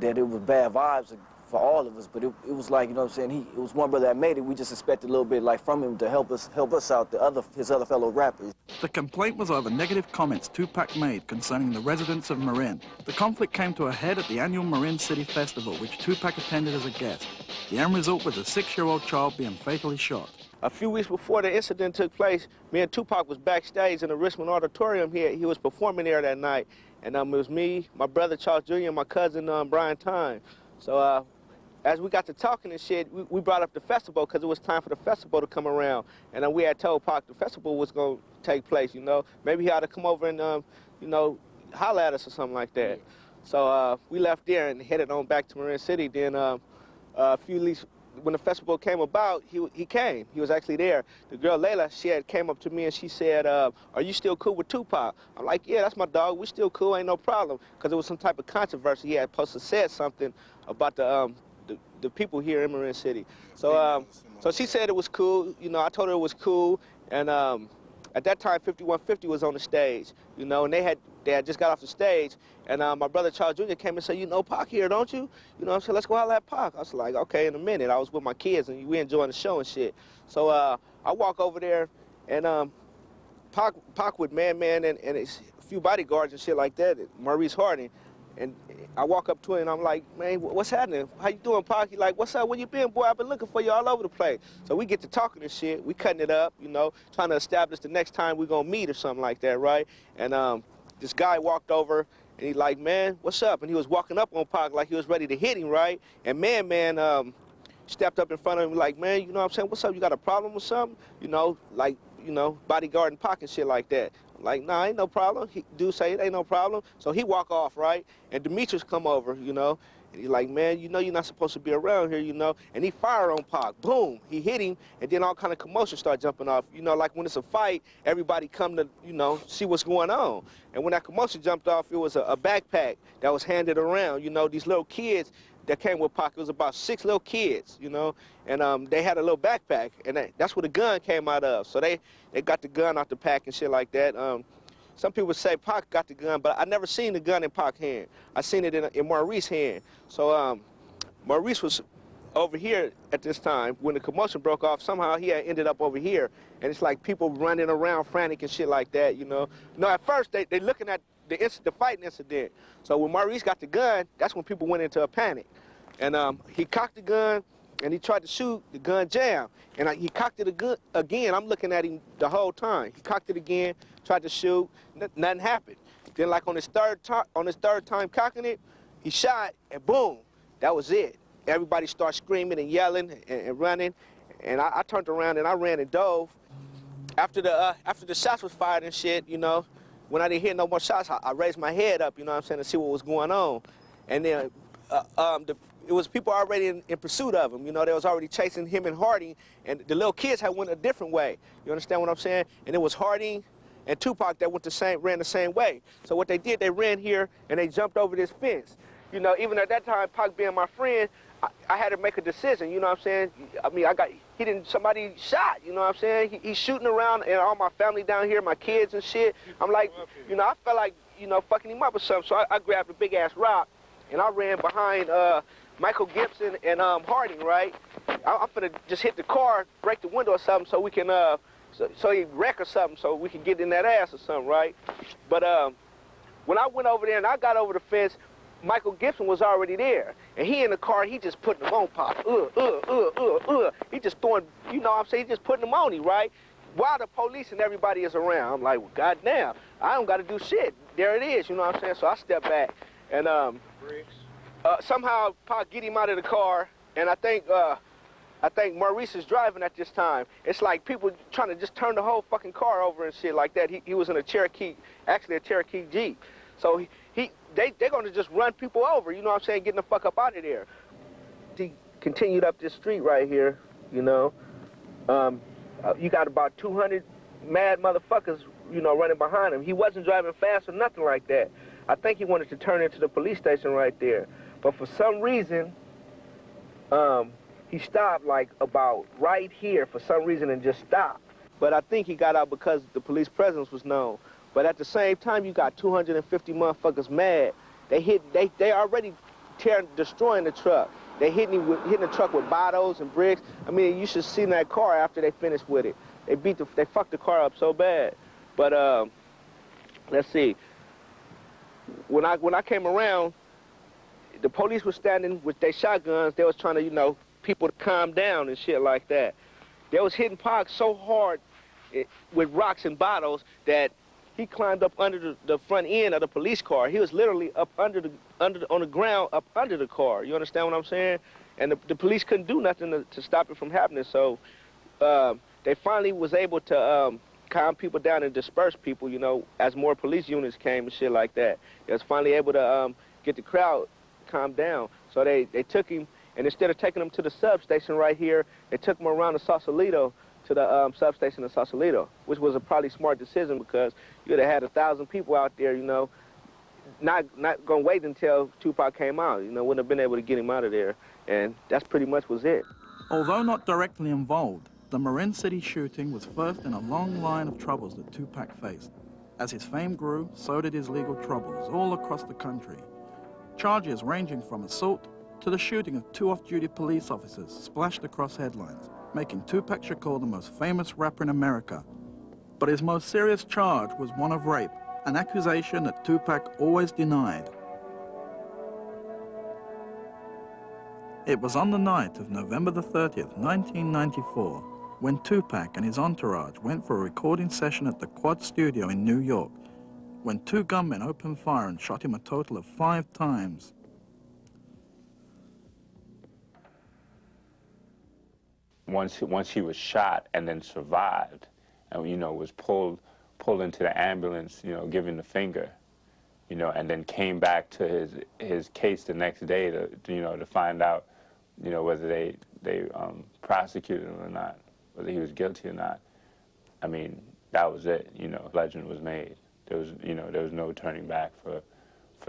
L: that it was bad vibes for all of us, but it was like, you know what I'm saying, it was one brother that made it. We just expected a little bit like from him to help us out, his other fellow rappers.
D: The complaint was over negative comments Tupac made concerning the residents of Marin. The conflict came to a head at the annual Marin City Festival, which Tupac attended as a guest. The end result was a 6-year-old child being fatally shot.
B: A few weeks before the incident took place, me and Tupac was backstage in the Richmond Auditorium here. He was performing there that night. And it was me, my brother Charles Jr., and my cousin Brian Tyne. So as we got to talking and shit, we brought up the festival because it was time for the festival to come around. And we had told Pac the festival was going to take place, you know. Maybe he ought to come over and, you know, holler at us or something like that. So we left there and headed on back to Marin City. Then a few weeks, when the festival came about, he came. He was actually there. The girl Layla, she had came up to me and she said, are you still cool with Tupac? I'm like, yeah, that's my dog. We still cool, ain't no problem. Because there was some type of controversy. He had supposed to said something about the people here in Marin City. So so she said it was cool. You know, I told her it was cool. And at that time, 5150 was on the stage, you know, and they had just got off the stage. And my brother Charles Jr. came and said, you know Pac here, don't you? You know what I'm saying? Let's go holler at Pac. I was like, okay, in a minute. I was with my kids, and we enjoying the show and shit. So I walk over there, and Pac with Man and a few bodyguards and shit like that, Maurice Harding. And I walk up to him, and I'm like, man, what's happening? How you doing, Pac? He like, what's up? Where you been, boy? I've been looking for you all over the place. So we get to talking and shit. We cutting it up, you know, trying to establish the next time we're going to meet or something like that, right? And this guy walked over, and he like, man, what's up? And he was walking up on Pac like he was ready to hit him, right? And Man stepped up in front of him like, man, you know what I'm saying? What's up? You got a problem with something? You know, like, you know, bodyguarding Pac and shit like that. Like, nah, ain't no problem. Dude say it ain't no problem. So he walk off, right? And Demetrius come over, you know. And he like, man, you know you're not supposed to be around here, you know. And he fired on Pac. Boom. He hit him, and then all kind of commotion start jumping off. You know, like when it's a fight, everybody come to, you know, see what's going on. And when that commotion jumped off, it was a backpack that was handed around. You know, these little kids that came with Pac, it was about 6 little kids, you know, and they had a little backpack, and that's where the gun came out of. So they got the gun out the pack and shit like that. Some people say Pac got the gun, but I never seen the gun in Pac's hand. I seen it in Maurice's hand. So Maurice was over here at this time. When the commotion broke off, somehow he had ended up over here, and it's like people running around frantic and shit like that, you know. No, at first they looking at the fighting incident. So when Maurice got the gun, that's when people went into a panic. And he cocked the gun, and he tried to shoot, the gun jammed. And he cocked it again. I'm looking at him the whole time. He cocked it again, tried to shoot, nothing happened. Then like on his third time cocking it, he shot, and boom, that was it. Everybody started screaming and yelling and running. And I turned around and I ran and dove. After the shots was fired and shit, you know, when I didn't hear no more shots, I raised my head up, you know what I'm saying, to see what was going on. And then it was people already in pursuit of him, you know, they was already chasing him and Harding, and the little kids had went a different way. You understand what I'm saying? And it was Harding and Tupac that ran the same way. So what they did, they ran here and they jumped over this fence. You know, even at that time, Pac being my friend, I had to make a decision, you know what I'm saying? I mean, somebody shot, you know what I'm saying? He's shooting around and all my family down here, my kids and shit. I'm like, you know, I felt like, you know, fucking him up or something. So I grabbed a big ass rock and I ran behind Michael Gibson and Harding, right? I'm finna just hit the car, break the window or something so we can, so he wreck or something so we can get in that ass or something, right? But when I went over there and I got over the fence, Michael Gibson was already there. And he in the car, he just putting them on Pop. He just throwing, you know what I'm saying, he just putting them on him, right? While the police and everybody is around. I'm like, well, goddamn, I don't got to do shit. There it is, you know what I'm saying? So I step back and somehow Pop get him out of the car, and I think Maurice is driving at this time. It's like people trying to just turn the whole fucking car over and shit like that. He was in a Cherokee, actually a Cherokee Jeep. So they're going to just run people over, you know what I'm saying, getting the fuck up out of there. He continued up this street right here, you know. You got about 200 mad motherfuckers, you know, running behind him. He wasn't driving fast or nothing like that. I think he wanted to turn into the police station right there. But for some reason, he stopped like about right here for some reason and just stopped. But I think he got out because the police presence was known. But at the same time, you got 250 motherfuckers mad. They already destroying the truck. They hitting the truck with bottles and bricks. I mean, you should see that car after they finished with it. They fucked the car up so bad. But let's see. When I came around, the police was standing with their shotguns. They was trying to, you know, people to calm down and shit like that. They was hitting Pac so hard with rocks and bottles that he climbed up under the front end of the police car. He was literally up on the ground up under the car. You understand what I'm saying? And the police couldn't do nothing to stop it from happening. So they finally was able to calm people down and disperse people, you know, as more police units came and shit like that. They was finally able to get the crowd calmed down. So they took him, and instead of taking him to the substation right here, they took him around to Sausalito, to the substation in Sausalito, which was a probably smart decision because you'd have had 1,000 people out there, you know, not gonna wait until Tupac came out, you know, wouldn't have been able to get him out of there, and that's pretty much was it.
D: Although not directly involved, the Marin City shooting was first in a long line of troubles that Tupac faced. As his fame grew, so did his legal troubles all across the country. Charges ranging from assault to the shooting of 2 off-duty police officers splashed across headlines, making Tupac Shakur the most famous rapper in America. But his most serious charge was one of rape, an accusation that Tupac always denied. It was on the night of November the 30th, 1994, when Tupac and his entourage went for a recording session at the Quad Studio in New York, when 2 gunmen opened fire and shot him a total of 5 times.
U: Once he was shot and then survived, and you know was pulled into the ambulance, you know, giving the finger, you know, and then came back to his case the next day to find out, you know, whether they prosecuted him or not, whether he was guilty or not. I mean, that was it. You know, legend was made. There was no turning back for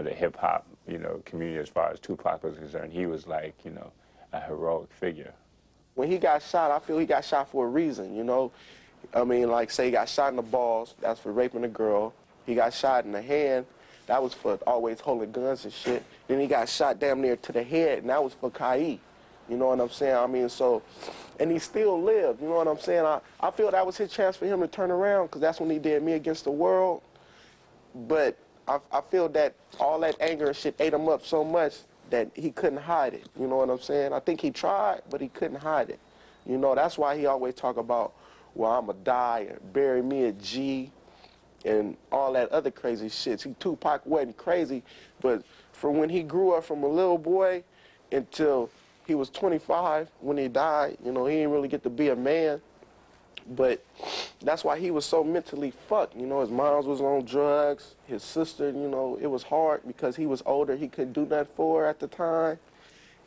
U: the hip hop, you know, community as far as Tupac was concerned. He was like, you know, a heroic figure.
A: When he got shot, I feel he got shot for a reason, you know. I mean, like, say he got shot in the balls, that's for raping a girl. He got shot in the hand, that was for always holding guns and shit. Then he got shot damn near to the head, and that was for Kai. You know what I'm saying? I mean, so, and he still lived, you know what I'm saying? I feel that was his chance for him to turn around, because that's when he did Me Against the World. But I feel that all that anger and shit ate him up so much that he couldn't hide it, you know what I'm saying? I think he tried, but he couldn't hide it. You know, that's why he always talk about, well, I'ma die and bury me a G and all that other crazy shit. See, Tupac wasn't crazy, but from when he grew up from a little boy until he was 25, when he died, you know, he didn't really get to be a man. But that's why he was so mentally fucked. You know, his mom was on drugs. His sister, you know, it was hard because he was older. He couldn't do nothing for her at the time.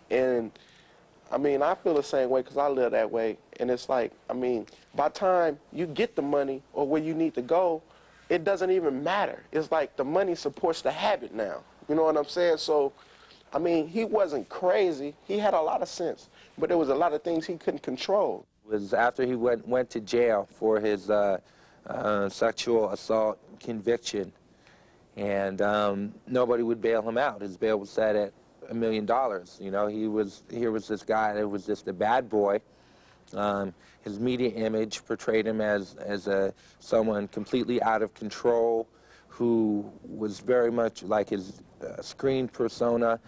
A: And, I mean, I feel the same way because I live that way. And it's like, I mean, by the time you get the money or where you need to go, it doesn't even matter. It's like the money supports the habit now. You know what I'm saying? So, I mean, he wasn't crazy. He had a lot of sense. But there was a lot of things he couldn't control.
R: It was after he went to jail for his sexual assault conviction, and nobody would bail him out. His bail was set at $1 million. You know, here was this guy that was just a bad boy. His media image portrayed him as someone completely out of control, who was very much like his screen persona.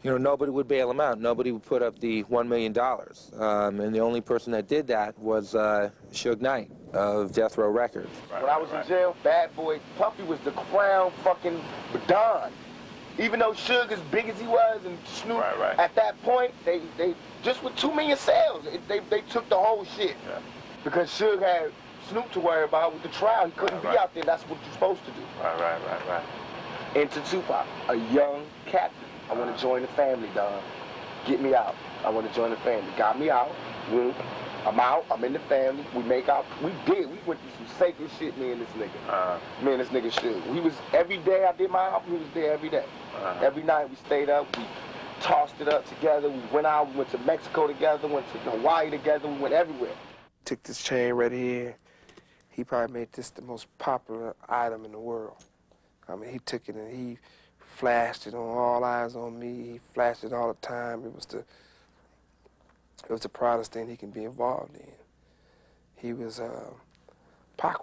R: You know, nobody would bail him out. Nobody would put up the $1 million. And the only person that did that was Suge Knight of Death Row Records.
E: When I was in jail, Bad Boy Puffy was the crown fucking Don. Even though Suge, as big as he was, and Snoop, at that point, they just with 2 million sales, they took the whole shit. Yeah. Because Suge had Snoop to worry about with the trial. He couldn't be out there. That's what you're supposed to do.
U: Right.
E: Into Tupac, a young captain. I want to join the family, Don. Get me out. I want to join the family. Got me out. I'm out. I'm in the family. We make out. We did. We went through some sacred shit, me and this nigga. Me and this nigga Suge. We was, every day I did my album, he was there every day. Every night we stayed up. We tossed it up together. We went out. We went to Mexico together. Went to Hawaii together. We went everywhere.
H: Took this chain right here. He probably made this the most popular item in the world. I mean, he took it and he flashed it on All Eyes on Me. He flashed it all the time. It was the proudest thing he can be involved in. He was, Pac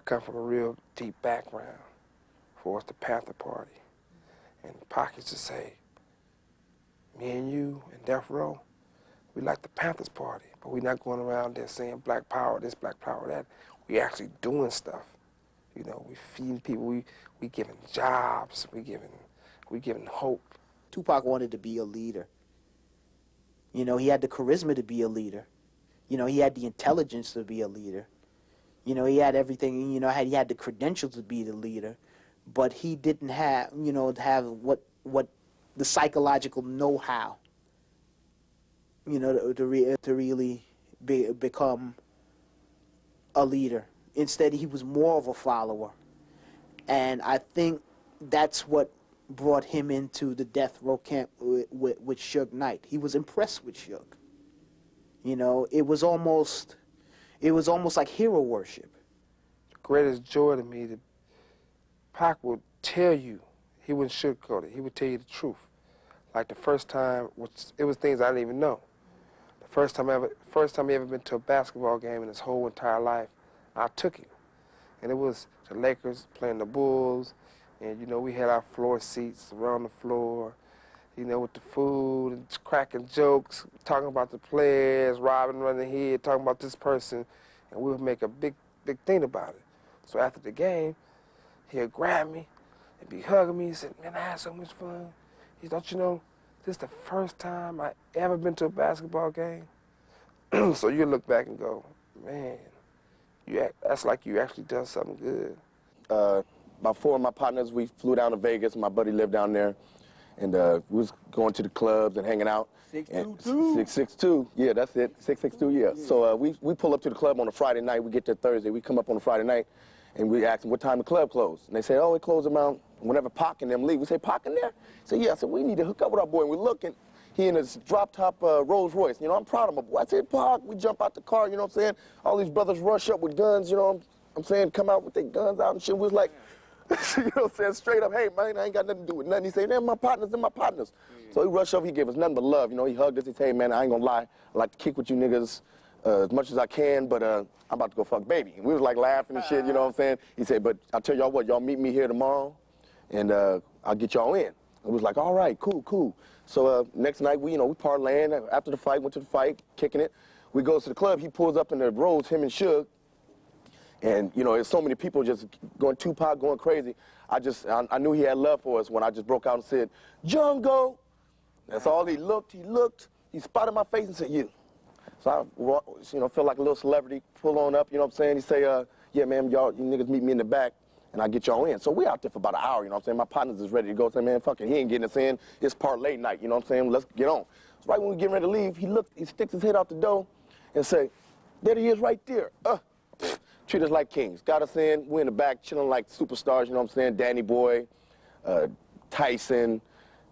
H: come from a real deep background for us, the Panther Party. And Pac used to say, me and you and Death Row, we like the Panthers Party, but we're not going around there saying black power this, black power that. We actually doing stuff. You know, we feeding people, we giving jobs, we giving hope.
J: Tupac wanted to be a leader. You know, he had the charisma to be a leader. You know, he had the intelligence to be a leader. You know, he had everything, you know, he had the credentials to be the leader, but he didn't have, you know, what the psychological know-how, you know, to really become a leader. Instead, he was more of a follower. And I think that's what brought him into the death row camp with Suge Knight. He was impressed with Suge. You know, it was almost like hero worship.
H: The greatest joy to me, that Pac would tell you, he wouldn't sugarcoat it, he would tell you the truth. Like the first time, it was things I didn't even know. The first time he ever been to a basketball game in his whole entire life, I took him. And it was the Lakers playing the Bulls, and, you know, we had our floor seats around the floor, you know, with the food and cracking jokes, talking about the players, robbing, running here, talking about this person, and we would make a big thing about it. So after the game, he'll grab me and be hugging me and say, man, I had so much fun. He said, don't you know, this is the first time I ever been to a basketball game? So you look back and go, man, that's like you actually done something good.
N: About 4 of my partners, we flew down to Vegas. My buddy lived down there. And we was going to the clubs and hanging out.
E: 622.
N: 662, yeah, that's it. 662, yeah. So we pull up to the club on a Friday night. We get there Thursday. We come up on a Friday night, and we ask them what time the club closed. And they say, oh, it closed around whenever Pac and them leave. We say, Pac in there? He said, yeah. I said, we need to hook up with our boy. And we're looking. He in his drop-top Rolls Royce. You know, I'm proud of my boy. I said, Pac, we jump out the car, you know what I'm saying? All these brothers rush up with guns, you know what I'm saying? Come out with their guns out and shit. We was like, you know what I'm saying? Straight up, hey, man, I ain't got nothing to do with nothing. He said, they're my partners, they're my partners. So he rushed over, he gave us nothing but love. You know, he hugged us. He said, hey, man, I ain't gonna lie. I like to kick with you niggas as much as I can, but I'm about to go fuck baby. And we was like laughing and shit, you know what I'm saying? He said, but I'll tell y'all what, y'all meet me here tomorrow, and I'll get y'all in. And we was like, all right, cool. So next night, we parlaying. After the fight, went to the fight, kicking it. We go to the club. He pulls up in the roads, him and Suge. And, you know, there's so many people just going Tupac, going crazy. I knew he had love for us when I just broke out and said, Jungle. That's all he looked. He spotted my face and said, you. So I, you know, felt like a little celebrity, pull on up, you know what I'm saying? He say, yeah, man, you niggas meet me in the back, and I get y'all in. So we out there for about an hour, you know what I'm saying? My partners is ready to go. I say, man, fuck it, he ain't getting us in. It's parlay night, you know what I'm saying? Let's get on. So right when we getting ready to leave, he sticks his head out the door and say, there he is right there. Treat us like kings. Got us in. We're in the back chilling like superstars, you know what I'm saying? Danny Boy, Tyson,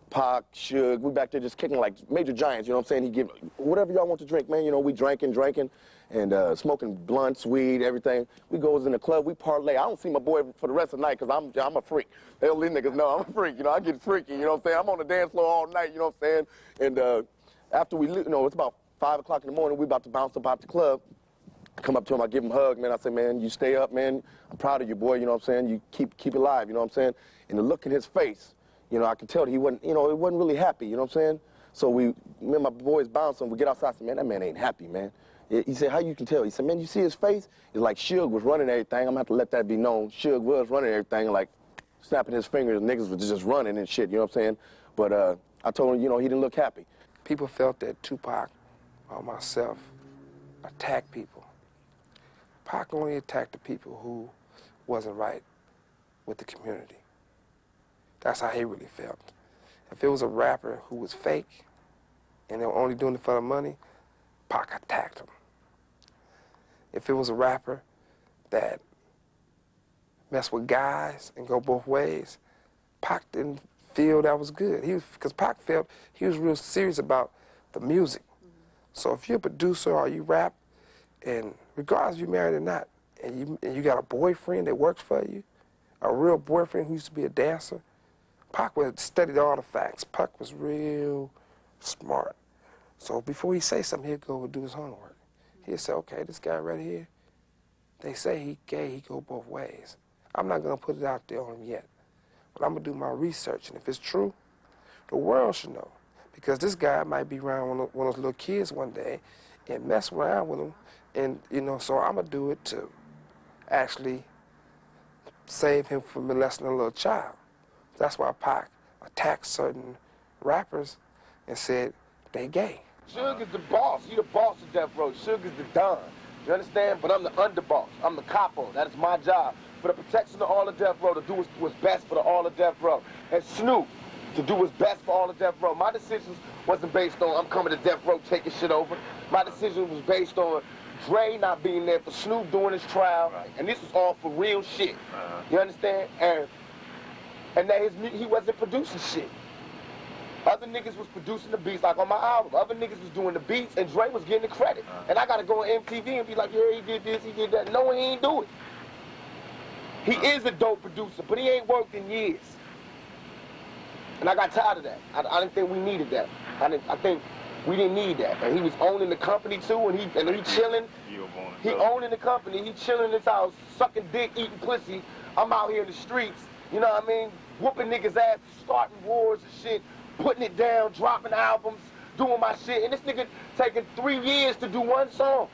N: Pac, Suge, we back there just kicking like major giants, you know what I'm saying? He give whatever y'all want to drink, man. You know, we drinking, and smoking blunts, weed, everything. We goes in the club, we parlay. I don't see my boy for the rest of the night because I'm a freak. These niggas know I'm a freak, you know, I get freaky, you know what I'm saying? I'm on the dance floor all night, you know what I'm saying? And after we, you know, it's about 5 o'clock in the morning, we about to bounce up out the club. I come up to him, I give him a hug, man. I say, man, you stay up, man. I'm proud of you, boy, you know what I'm saying? You keep it alive, you know what I'm saying? And the look in his face, you know, I could tell that he wasn't, you know, he wasn't really happy, you know what I'm saying? So me and my boys bouncing, we get outside, I said, man, that man ain't happy, man. He said, how you can tell? He said, man, you see his face? It's like Suge was running everything. I'm gonna have to let that be known. Suge was running everything, like snapping his fingers, niggas was just running and shit, you know what I'm saying? But I told him, you know, he didn't look happy.
H: People felt that Tupac or myself attacked people. Pac only attacked the people who wasn't right with the community. That's how he really felt. If it was a rapper who was fake and they were only doing it for the money, Pac attacked him. If it was a rapper that messed with guys and go both ways, Pac didn't feel that was good. Because Pac felt he was real serious about the music. So if you're a producer or you rap, and regardless if you're married or not, and you got a boyfriend that works for you, a real boyfriend who used to be a dancer, Pac studied all the facts. Pac was real smart. So before he say something, he'll go and do his homework. He'll say, okay, this guy right here, they say he gay, he go both ways. I'm not gonna put it out there on him yet, but I'm gonna do my research, and if it's true, the world should know. Because this guy might be around one of those little kids one day and mess around with him, and you know, so I'm gonna do it to actually save him from molesting a little child. That's why Pac attacked certain rappers and said they gay.
E: Suge is the boss. You the boss of Death Row. Suge is the Don. You understand? But I'm the underboss. I'm the capo. That is my job. For the protection of all of Death Row, to do what's best for all of Death Row. And Snoop, to do what's best for all of Death Row. My decisions wasn't based on I'm coming to Death Row taking shit over. My decision was based on Dre not being there for Snoop doing his trial. Right. And this was all for real shit. You understand? And that he wasn't producing shit. Other niggas was producing the beats, like on my album. Other niggas was doing the beats, and Dre was getting the credit. And I gotta go on MTV and be like, yeah, he did this, he did that. No, he ain't do it. He is a dope producer, but he ain't worked in years. And I got tired of that. I didn't think we needed that. I think we didn't need that. And he was owning the company too, and he chilling. He owning the company, he chilling in his house, sucking dick, eating pussy. I'm out here in the streets, you know what I mean? Whooping niggas' ass, starting wars and shit. Putting it down, dropping albums, doing my shit. And this nigga taking 3 years to do one song.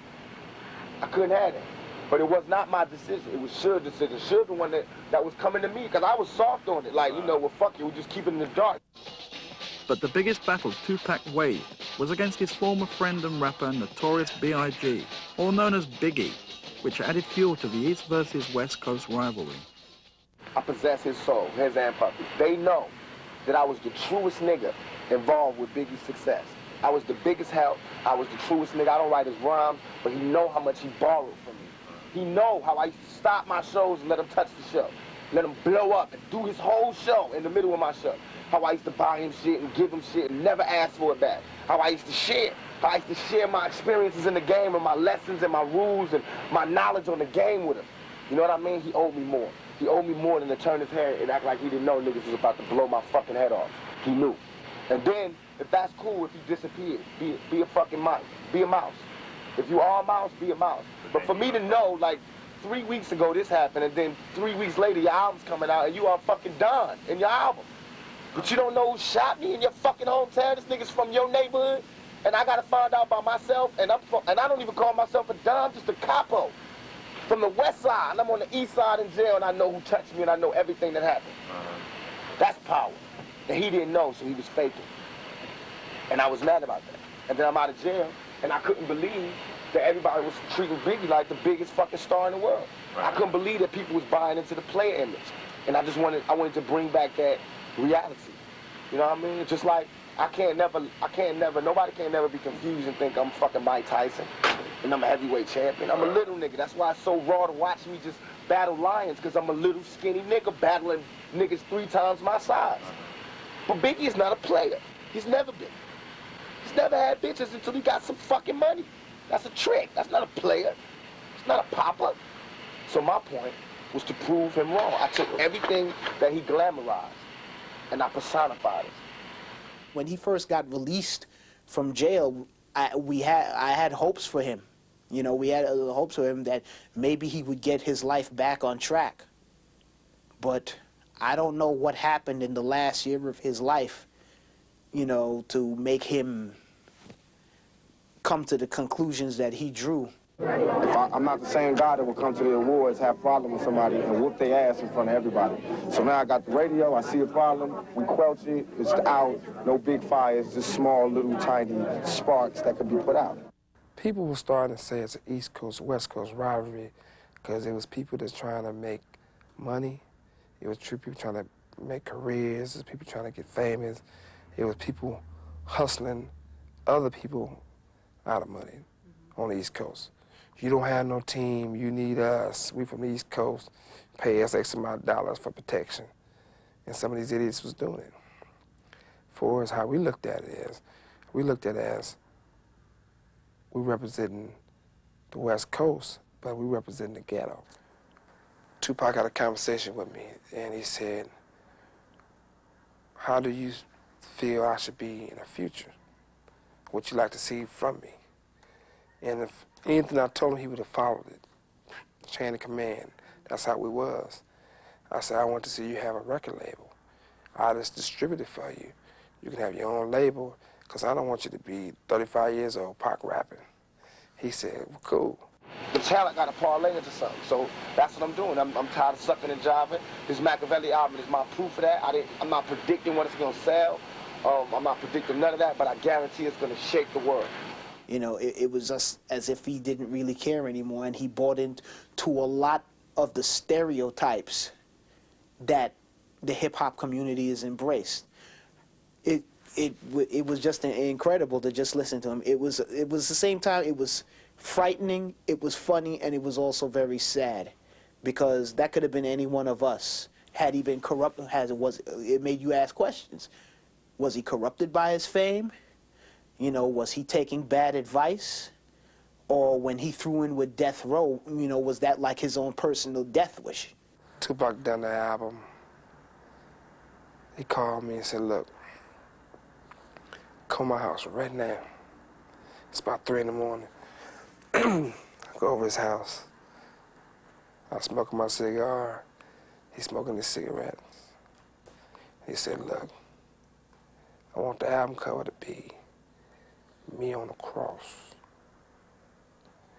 E: I couldn't have it. But it was not my decision. It was Suge's decision. Suge the one that was coming to me, because I was soft on it. Like, you know, well, fuck it, we just keep it in the dark.
D: But the biggest battle Tupac waged was against his former friend and rapper Notorious B.I.G., or known as Biggie, which added fuel to the East versus West Coast rivalry.
E: I possess his soul, his and Puppy. They know that I was the truest nigga involved with Biggie's success. I was the biggest help. I was the truest nigga. I don't write his rhymes, but he know how much he borrowed from me. He know how I used to stop my shows and let him touch the show. Let him blow up and do his whole show in the middle of my show. How I used to buy him shit and give him shit and never ask for it back. How I used to share. How I used to share my experiences in the game and my lessons and my rules and my knowledge on the game with him. You know what I mean? He owed me more. He owed me more than to turn his head and act like he didn't know niggas was about to blow my fucking head off. He knew. And then, if that's cool, if he disappeared, be a fucking mouse. Be a mouse. If you are a mouse, be a mouse. But for me to know, like, 3 weeks ago this happened, and then 3 weeks later your album's coming out, and you are fucking done in your album. But you don't know who shot me in your fucking hometown. This nigga's from your neighborhood, and I gotta find out by myself, and I don't even call myself a Don, I'm just a capo. From the west side, and I'm on the east side in jail, and I know who touched me, and I know everything that happened. That's power. And he didn't know, so he was faking. And I was mad about that. And then I'm out of jail, and I couldn't believe that everybody was treating Biggie like the biggest fucking star in the world. I couldn't believe that people was buying into the player image. And I wanted to bring back that reality. You know what I mean? Just like, nobody can never be confused and think I'm fucking Mike Tyson and I'm a heavyweight champion. I'm a little nigga. That's why it's so raw to watch me just battle lions, because I'm a little skinny nigga battling niggas 3 times my size. But Biggie is not a player. He's never been. He's never had bitches until he got some fucking money. That's a trick. That's not a player. It's not a popper. So my point was to prove him wrong. I took everything that he glamorized and I personified it.
J: When he first got released from jail, I had hopes for him. You know, we had hopes for him that maybe he would get his life back on track. But I don't know what happened in the last year of his life, you know, to make him come to the conclusions that he drew.
Q: I'm not the same guy that will come to the awards, have a problem with somebody, and whoop their ass in front of everybody. So now I got the radio, I see a problem, we quelch it, it's out, no big fires, just small, little, tiny sparks that could be put out. People were starting to say it's an East Coast, West Coast rivalry because it was people that's trying to make money. It was people trying to make careers. It was people trying to get famous. It was people hustling other people out of money on the East Coast. You don't have no team, you need us. We from the East Coast, pay us X amount of dollars for protection. And some of these idiots was doing it. For us, how we looked at it is, we looked at it as we representing the West Coast, but we representing the ghetto. Tupac had a conversation with me, and he said, how do you feel I should be in the future? What you like to see from me? And if anything I told him, he would have followed it. Chain of command. That's how we was. I said, I want to see you have a record label. I'll just distribute it for you. You can have your own label, because I don't want you to be 35 years old, Pac rapping. He said, well, cool.
E: The talent got to parlay into something, so that's what I'm doing. I'm tired of sucking and jiving. This Machiavelli album is my proof of that. I'm not predicting what it's going to sell. I'm not predicting none of that, but I guarantee it's going to shake the world.
J: You know, it was just as if he didn't really care anymore, and he bought into a lot of the stereotypes that the hip-hop community has embraced. It was just incredible to just listen to him. It was the same time, it was frightening, it was funny, and it was also very sad, because that could have been any one of us. Had he been corrupt, it made you ask questions. Was he corrupted by his fame? You know, was he taking bad advice? Or when he threw in with Death Row, you know, was that like his own personal death wish?
Q: Tupac done the album. He called me and said, look, come to my house right now. It's about 3 in the morning. I go over his house. I'm smoking my cigar. He's smoking his cigarettes. He said, look, I want the album cover to be me on the cross.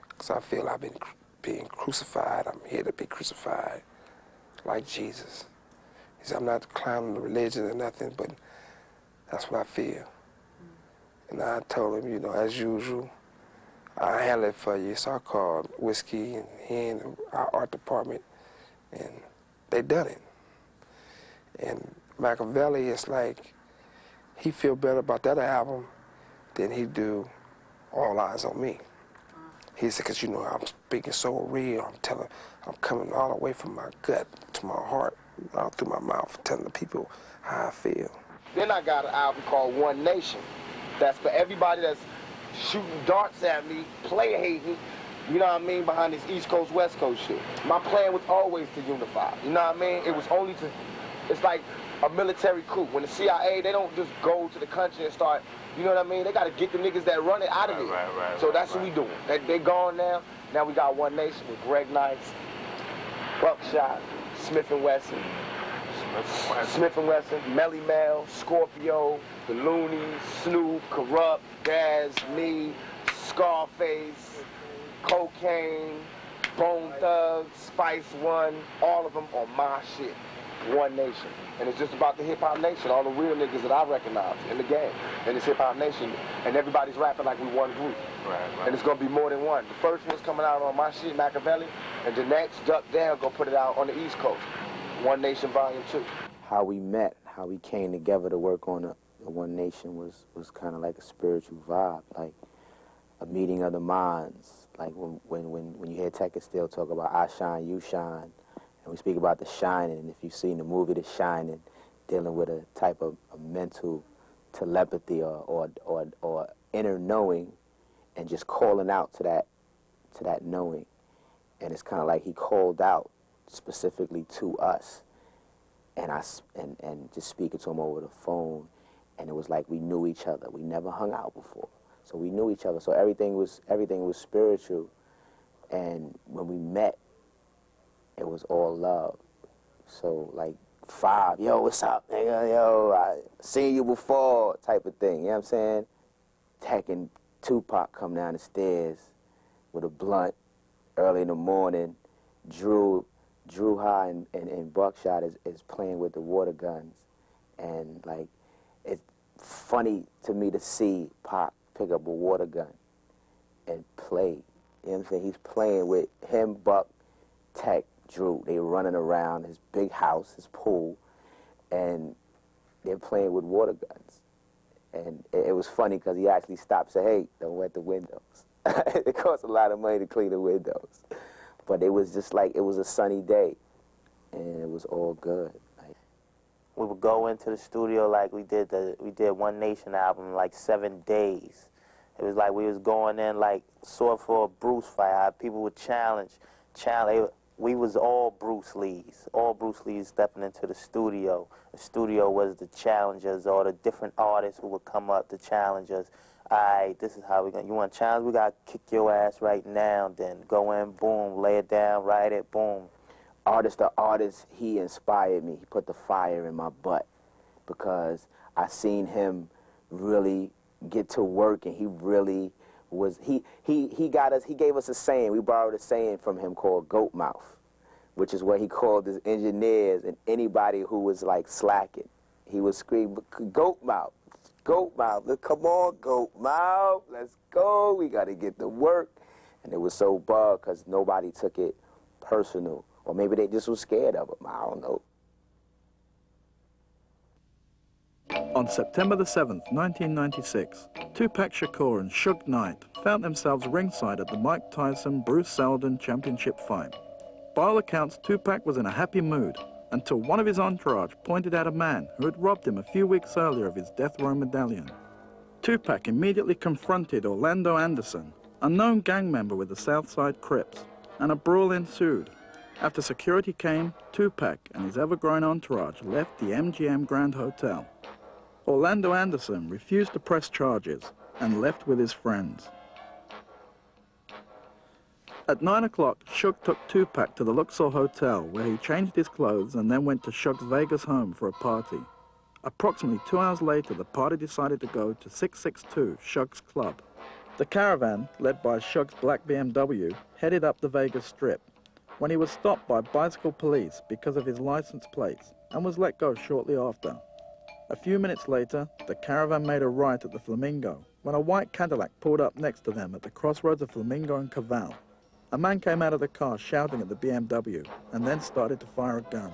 Q: Because I feel I've been being crucified. I'm here to be crucified like Jesus. He said, I'm not clowning the religion or nothing, but that's what I feel. And I told him, you know, as usual, I'll handle it for you. So I called Whiskey and he and our art department, and they done it. And Machiavelli, it's like, he feel better about that album than he do All Eyes on Me. He said, because, you know, I'm speaking so real. I'm coming all the way from my gut to my heart, out through my mouth, telling the people how I feel.
E: Then I got an album called One Nation. That's for everybody that's shooting darts at me, player hating, you know what I mean, behind this East Coast, West Coast shit. My plan was always to unify, you know what I mean? It was only to, it's like a military coup. When the CIA, they don't just go to the country and start, you know what I mean? They got to get the niggas that run it out of there. So that's what we doing. They gone now. Now we got One Nation with Greg Nice, Buckshot, Smith & Wesson, Melly Mel, Scorpio, The Loonies, Snoop, Corrupt, Daz, me, Scarface, Cocaine, Bone Thugs, Spice One, all of them on my shit. One Nation. And it's just about the hip-hop nation, all the real niggas that I recognize in the game. And it's hip-hop nation, and everybody's rapping like we one group. And it's gonna be more than one. The first one's coming out on my shit, Machiavelli, and the next, Duck Down, gonna put it out on the East Coast. One Nation Volume 2.
F: How we met, how we came together to work on the One Nation was kind of like a spiritual vibe, like a meeting of the minds. Like when you hear Tech still talk about I shine, you shine, and we speak about the shining. And if you've seen the movie The Shining, dealing with a type of a mental telepathy or inner knowing, and just calling out to that knowing. And it's kind of like he called out specifically to us, and just speaking to him over the phone, and it was like we knew each other. We never hung out before, so we knew each other. So everything was spiritual, and when we met, it was all love. So like 5, yo, what's up, nigga? Yo, I seen you before, type of thing. You know what I'm saying? Hacking Tupac come down the stairs with a blunt early in the morning. Drew High and Buckshot is playing with the water guns, and like it's funny to me to see Pac pick up a water gun and play. You know what I'm saying? He's playing with him, Buck, Tech, Drew. They running around his big house, his pool, and they're playing with water guns. And it was funny because he actually stopped and said, hey, don't wet the windows. It costs a lot of money to clean the windows. But it was just like, it was a sunny day, and it was all good. We would go into the studio like we did One Nation album in like 7 days. It was like we was going in like sort of for a Bruce fight, how people would challenge. We was all Bruce Lees stepping into the studio. The studio was the challengers, or the different artists who would come up to challenge us. All right, this is how you want to challenge? We got to kick your ass right now, then go in, boom, lay it down, write it, boom. Artist to artist, he inspired me. He put the fire in my butt because I seen him really get to work, and he really was, he gave us a saying. We borrowed a saying from him called goat mouth, which is what he called his engineers and anybody who was like slacking. He would scream, goat mouth, come on, goat mouth, let's go, we got to get to work. And it was so bugged because nobody took it personal, or maybe they just was scared of him, I don't know.
D: On September the 7th, 1996, Tupac Shakur and Suge Knight found themselves ringside at the Mike Tyson-Bruce Seldon championship fight. By all accounts, Tupac was in a happy mood until one of his entourage pointed out a man who had robbed him a few weeks earlier of his death row medallion. Tupac immediately confronted Orlando Anderson, a known gang member with the Southside Crips, and a brawl ensued. After security came, Tupac and his ever-growing entourage left the MGM Grand Hotel. Orlando Anderson refused to press charges and left with his friends. At 9 o'clock, Suge took Tupac to the Luxor Hotel, where he changed his clothes and then went to Suge's Vegas home for a party. Approximately 2 hours later, the party decided to go to 662 Suge's Club. The caravan, led by Suge's black BMW, headed up the Vegas Strip, when he was stopped by bicycle police because of his license plates and was let go shortly after. A few minutes later, the caravan made a right at the Flamingo when a white Cadillac pulled up next to them at the crossroads of Flamingo and Caval. A man came out of the car shouting at the BMW and then started to fire a gun.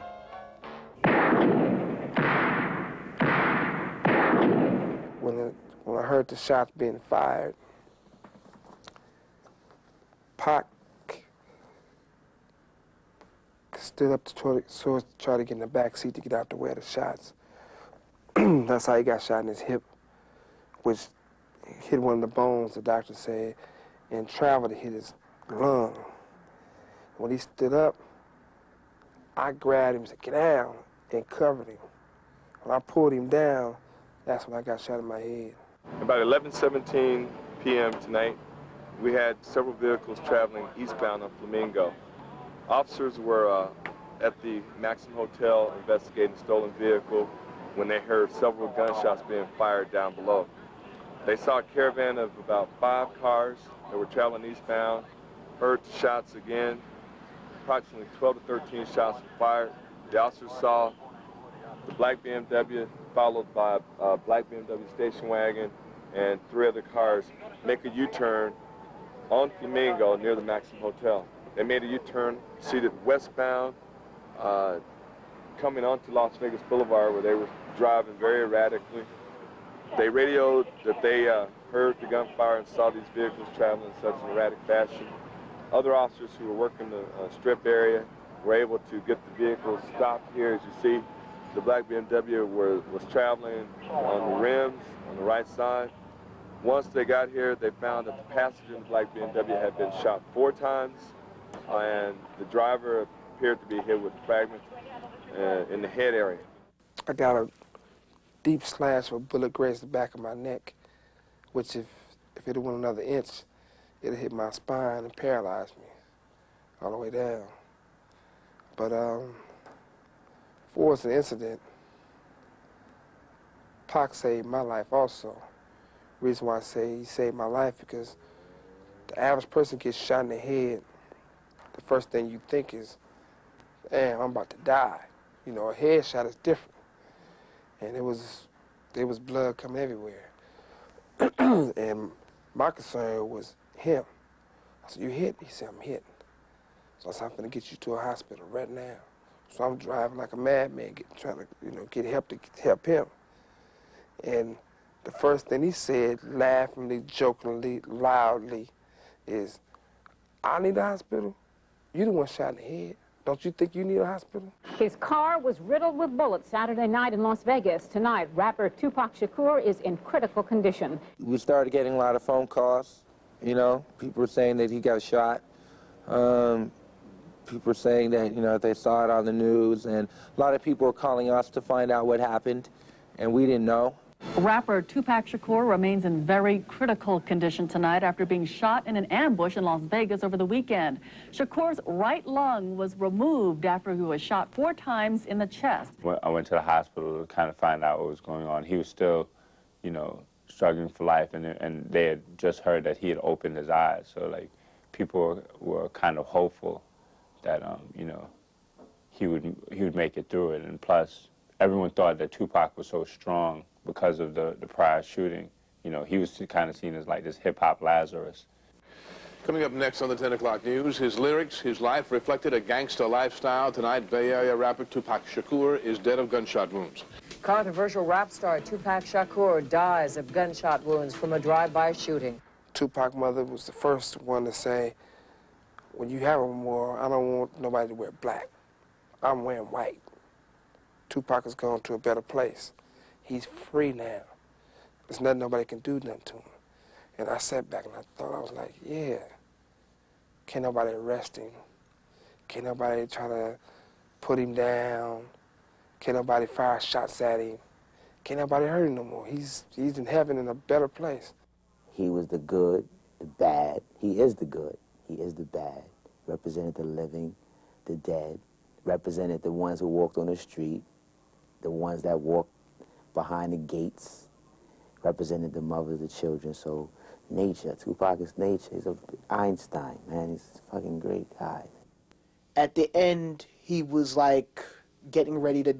H: When I heard the shots being fired, Pac stood up to try to get in the back seat to get out the way of the shots. That's how he got shot in his hip, which hit one of the bones, the doctor said, and traveled to hit his lung. When he stood up, I grabbed him and said, get down, and covered him. When I pulled him down, that's when I got shot in my head.
G: About 11:17 p.m. tonight, we had several vehicles traveling eastbound on Flamingo. Officers were at the Maxim Hotel investigating a stolen vehicle when they heard several gunshots being fired down below. They saw a caravan of about 5 cars that were traveling eastbound, heard the shots again. Approximately 12 to 13 shots were fired. The officers saw the black BMW followed by a black BMW station wagon and 3 other cars make a U-turn on Flamingo near the Maxim Hotel. They made a U-turn, proceeded westbound, coming onto Las Vegas Boulevard, where they were driving very erratically. They radioed that they heard the gunfire and saw these vehicles traveling in such an erratic fashion. Other officers who were working the strip area were able to get the vehicles stopped here, as you see. the black BMW was traveling on the rims on the right side. Once they got here, they found that the passenger in the black BMW had been shot 4 times, and the driver appeared to be hit with fragments in the head area.
H: I got a deep slash with a bullet grazed the back of my neck, which if it went another inch, it'd hit my spine and paralyze me all the way down. But for the incident, Pac saved my life also. Reason why I say he saved my life because the average person gets shot in the head, the first thing you think is, damn, I'm about to die. You know, a headshot is different. And there was blood coming everywhere. And my concern was him. I said, you hit? He said, I'm hit. So I said, I'm gonna get you to a hospital right now. So I'm driving like a madman, trying to, get help to help him. And the first thing he said, laughingly, jokingly, loudly, is, I need a hospital? You the one shot in the head. Don't you think you need a hospital?
O: His car was riddled with bullets Saturday night in Las Vegas. Tonight, rapper Tupac Shakur is in critical condition.
R: We started getting a lot of phone calls, people were saying that he got shot. People were saying that, they saw it on the news, and a lot of people were calling us to find out what happened, and we didn't know.
V: Rapper Tupac Shakur remains in very critical condition tonight after being shot in an ambush in Las Vegas over the weekend. Shakur's right lung was removed after he was shot 4 times in the chest.
U: I went to the hospital to kind of find out what was going on. He was still, struggling for life, and they had just heard that he had opened his eyes. So, people were kind of hopeful that, he would make it through it. And plus, everyone thought that Tupac was so strong because of the prior shooting. He was kind of seen as like this hip-hop Lazarus.
W: Coming up next on the 10 o'clock news, his lyrics, his life reflected a gangster lifestyle. Tonight, Bay Area rapper Tupac Shakur is dead of gunshot wounds.
X: Controversial rap star Tupac Shakur dies of gunshot wounds from a drive-by shooting.
H: Tupac's mother was the first one to say, when you have a memorial, I don't want nobody to wear black. I'm wearing white. Tupac has gone to a better place. He's free now. There's nothing nobody can do nothing to him. And I sat back and I thought, I was like, yeah, can't nobody arrest him. Can't nobody try to put him down. Can't nobody fire shots at him. Can't nobody hurt him no more. He's in heaven in a better place.
F: He was the good, the bad. He is the good. He is the bad. Represented the living, the dead. Represented the ones who walked on the street, the ones that walked behind the gates. Represented the mothers, the children. So nature, Tupac is nature. He's a Einstein, man. He's a fucking great guy.
J: At the end, he was like getting ready to,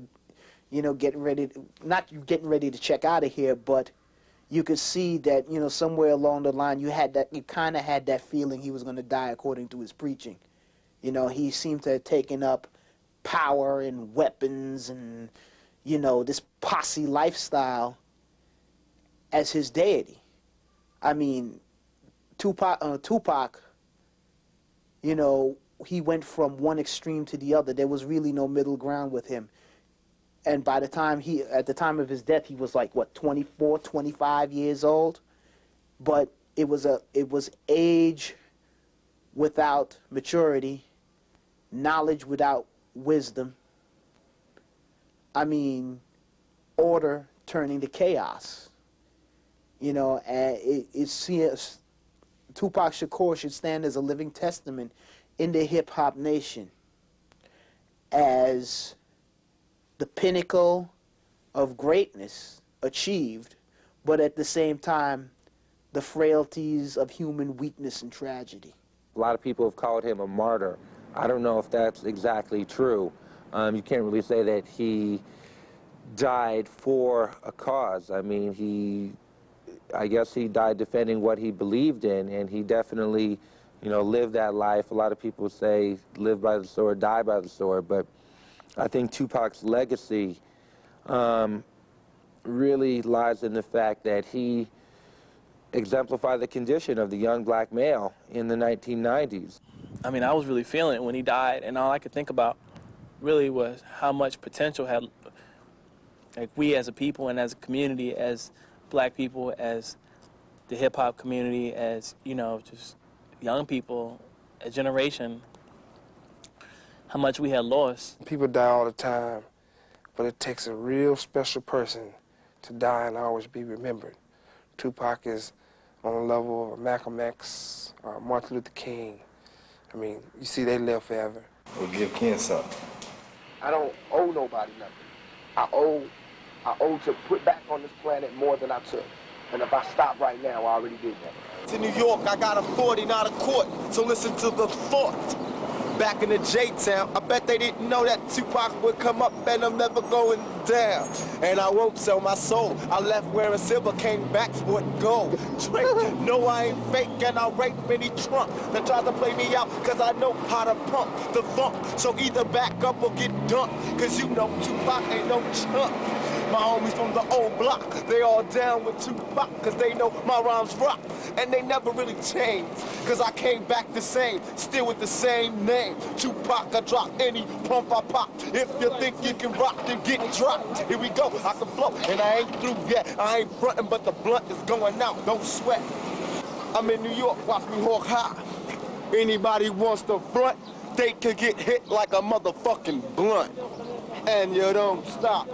J: not getting ready to check out of here, but you could see that, somewhere along the line, you kind of had that feeling he was going to die according to his preaching. He seemed to have taken up power and weapons and, this posse lifestyle as his deity. I mean, Tupac, he went from one extreme to the other. There was really no middle ground with him. And by the time at the time of his death, he was like, what, 24, 25 years old? But it was age without maturity, knowledge without wisdom. I mean, order turning to chaos. And Tupac Shakur should stand as a living testament in the hip-hop nation as the pinnacle of greatness achieved, but at the same time, the frailties of human weakness and tragedy.
R: A lot of people have called him a martyr. I don't know if that's exactly true. You can't really say that he died for a cause. I mean, I guess he died defending what he believed in, and he definitely, lived that life. A lot of people say live by the sword, die by the sword, but I think Tupac's legacy really lies in the fact that he exemplified the condition of the young black male in the 1990s.
K: I mean, I was really feeling it when he died, and all I could think about really was how much potential like we as a people and as a community, as black people, as the hip hop community, as, you know, just young people, a generation, how much we had lost.
H: People die all the time, but it takes a real special person to die and always be remembered. Tupac is on the level of Malcolm X or Martin Luther King. I mean, you see, they live forever.
Q: Or give Ken something.
E: I don't owe nobody nothing. I owe to put back on this planet more than I took. And if I stop right now, I already did that.
S: To New York, I got a 40, not a court, so listen to the thought. Back in the J-Town, I bet they didn't know that Tupac would come up and I'm never going down. And I won't sell my soul. I left wearing silver, came back sporting gold. Drake, no, I ain't fake, and I rape any trunk that tries to play me out, cause I know how to pump the funk. So either back up or get dumped, cause you know Tupac ain't no chump. My homies from the old block, they all down with Tupac, cause they know my rhymes rock. And they never really changed, cause I came back the same, still with the same name. Tupac, I drop any pump I pop. If you think you can rock, then get dropped. Here we go, I can flow, and I ain't through yet. I ain't frontin', but the blunt is going out, don't sweat. I'm in New York, watch me hawk high. Anybody wants to front, they can get hit like a motherfucking blunt. And you don't stop.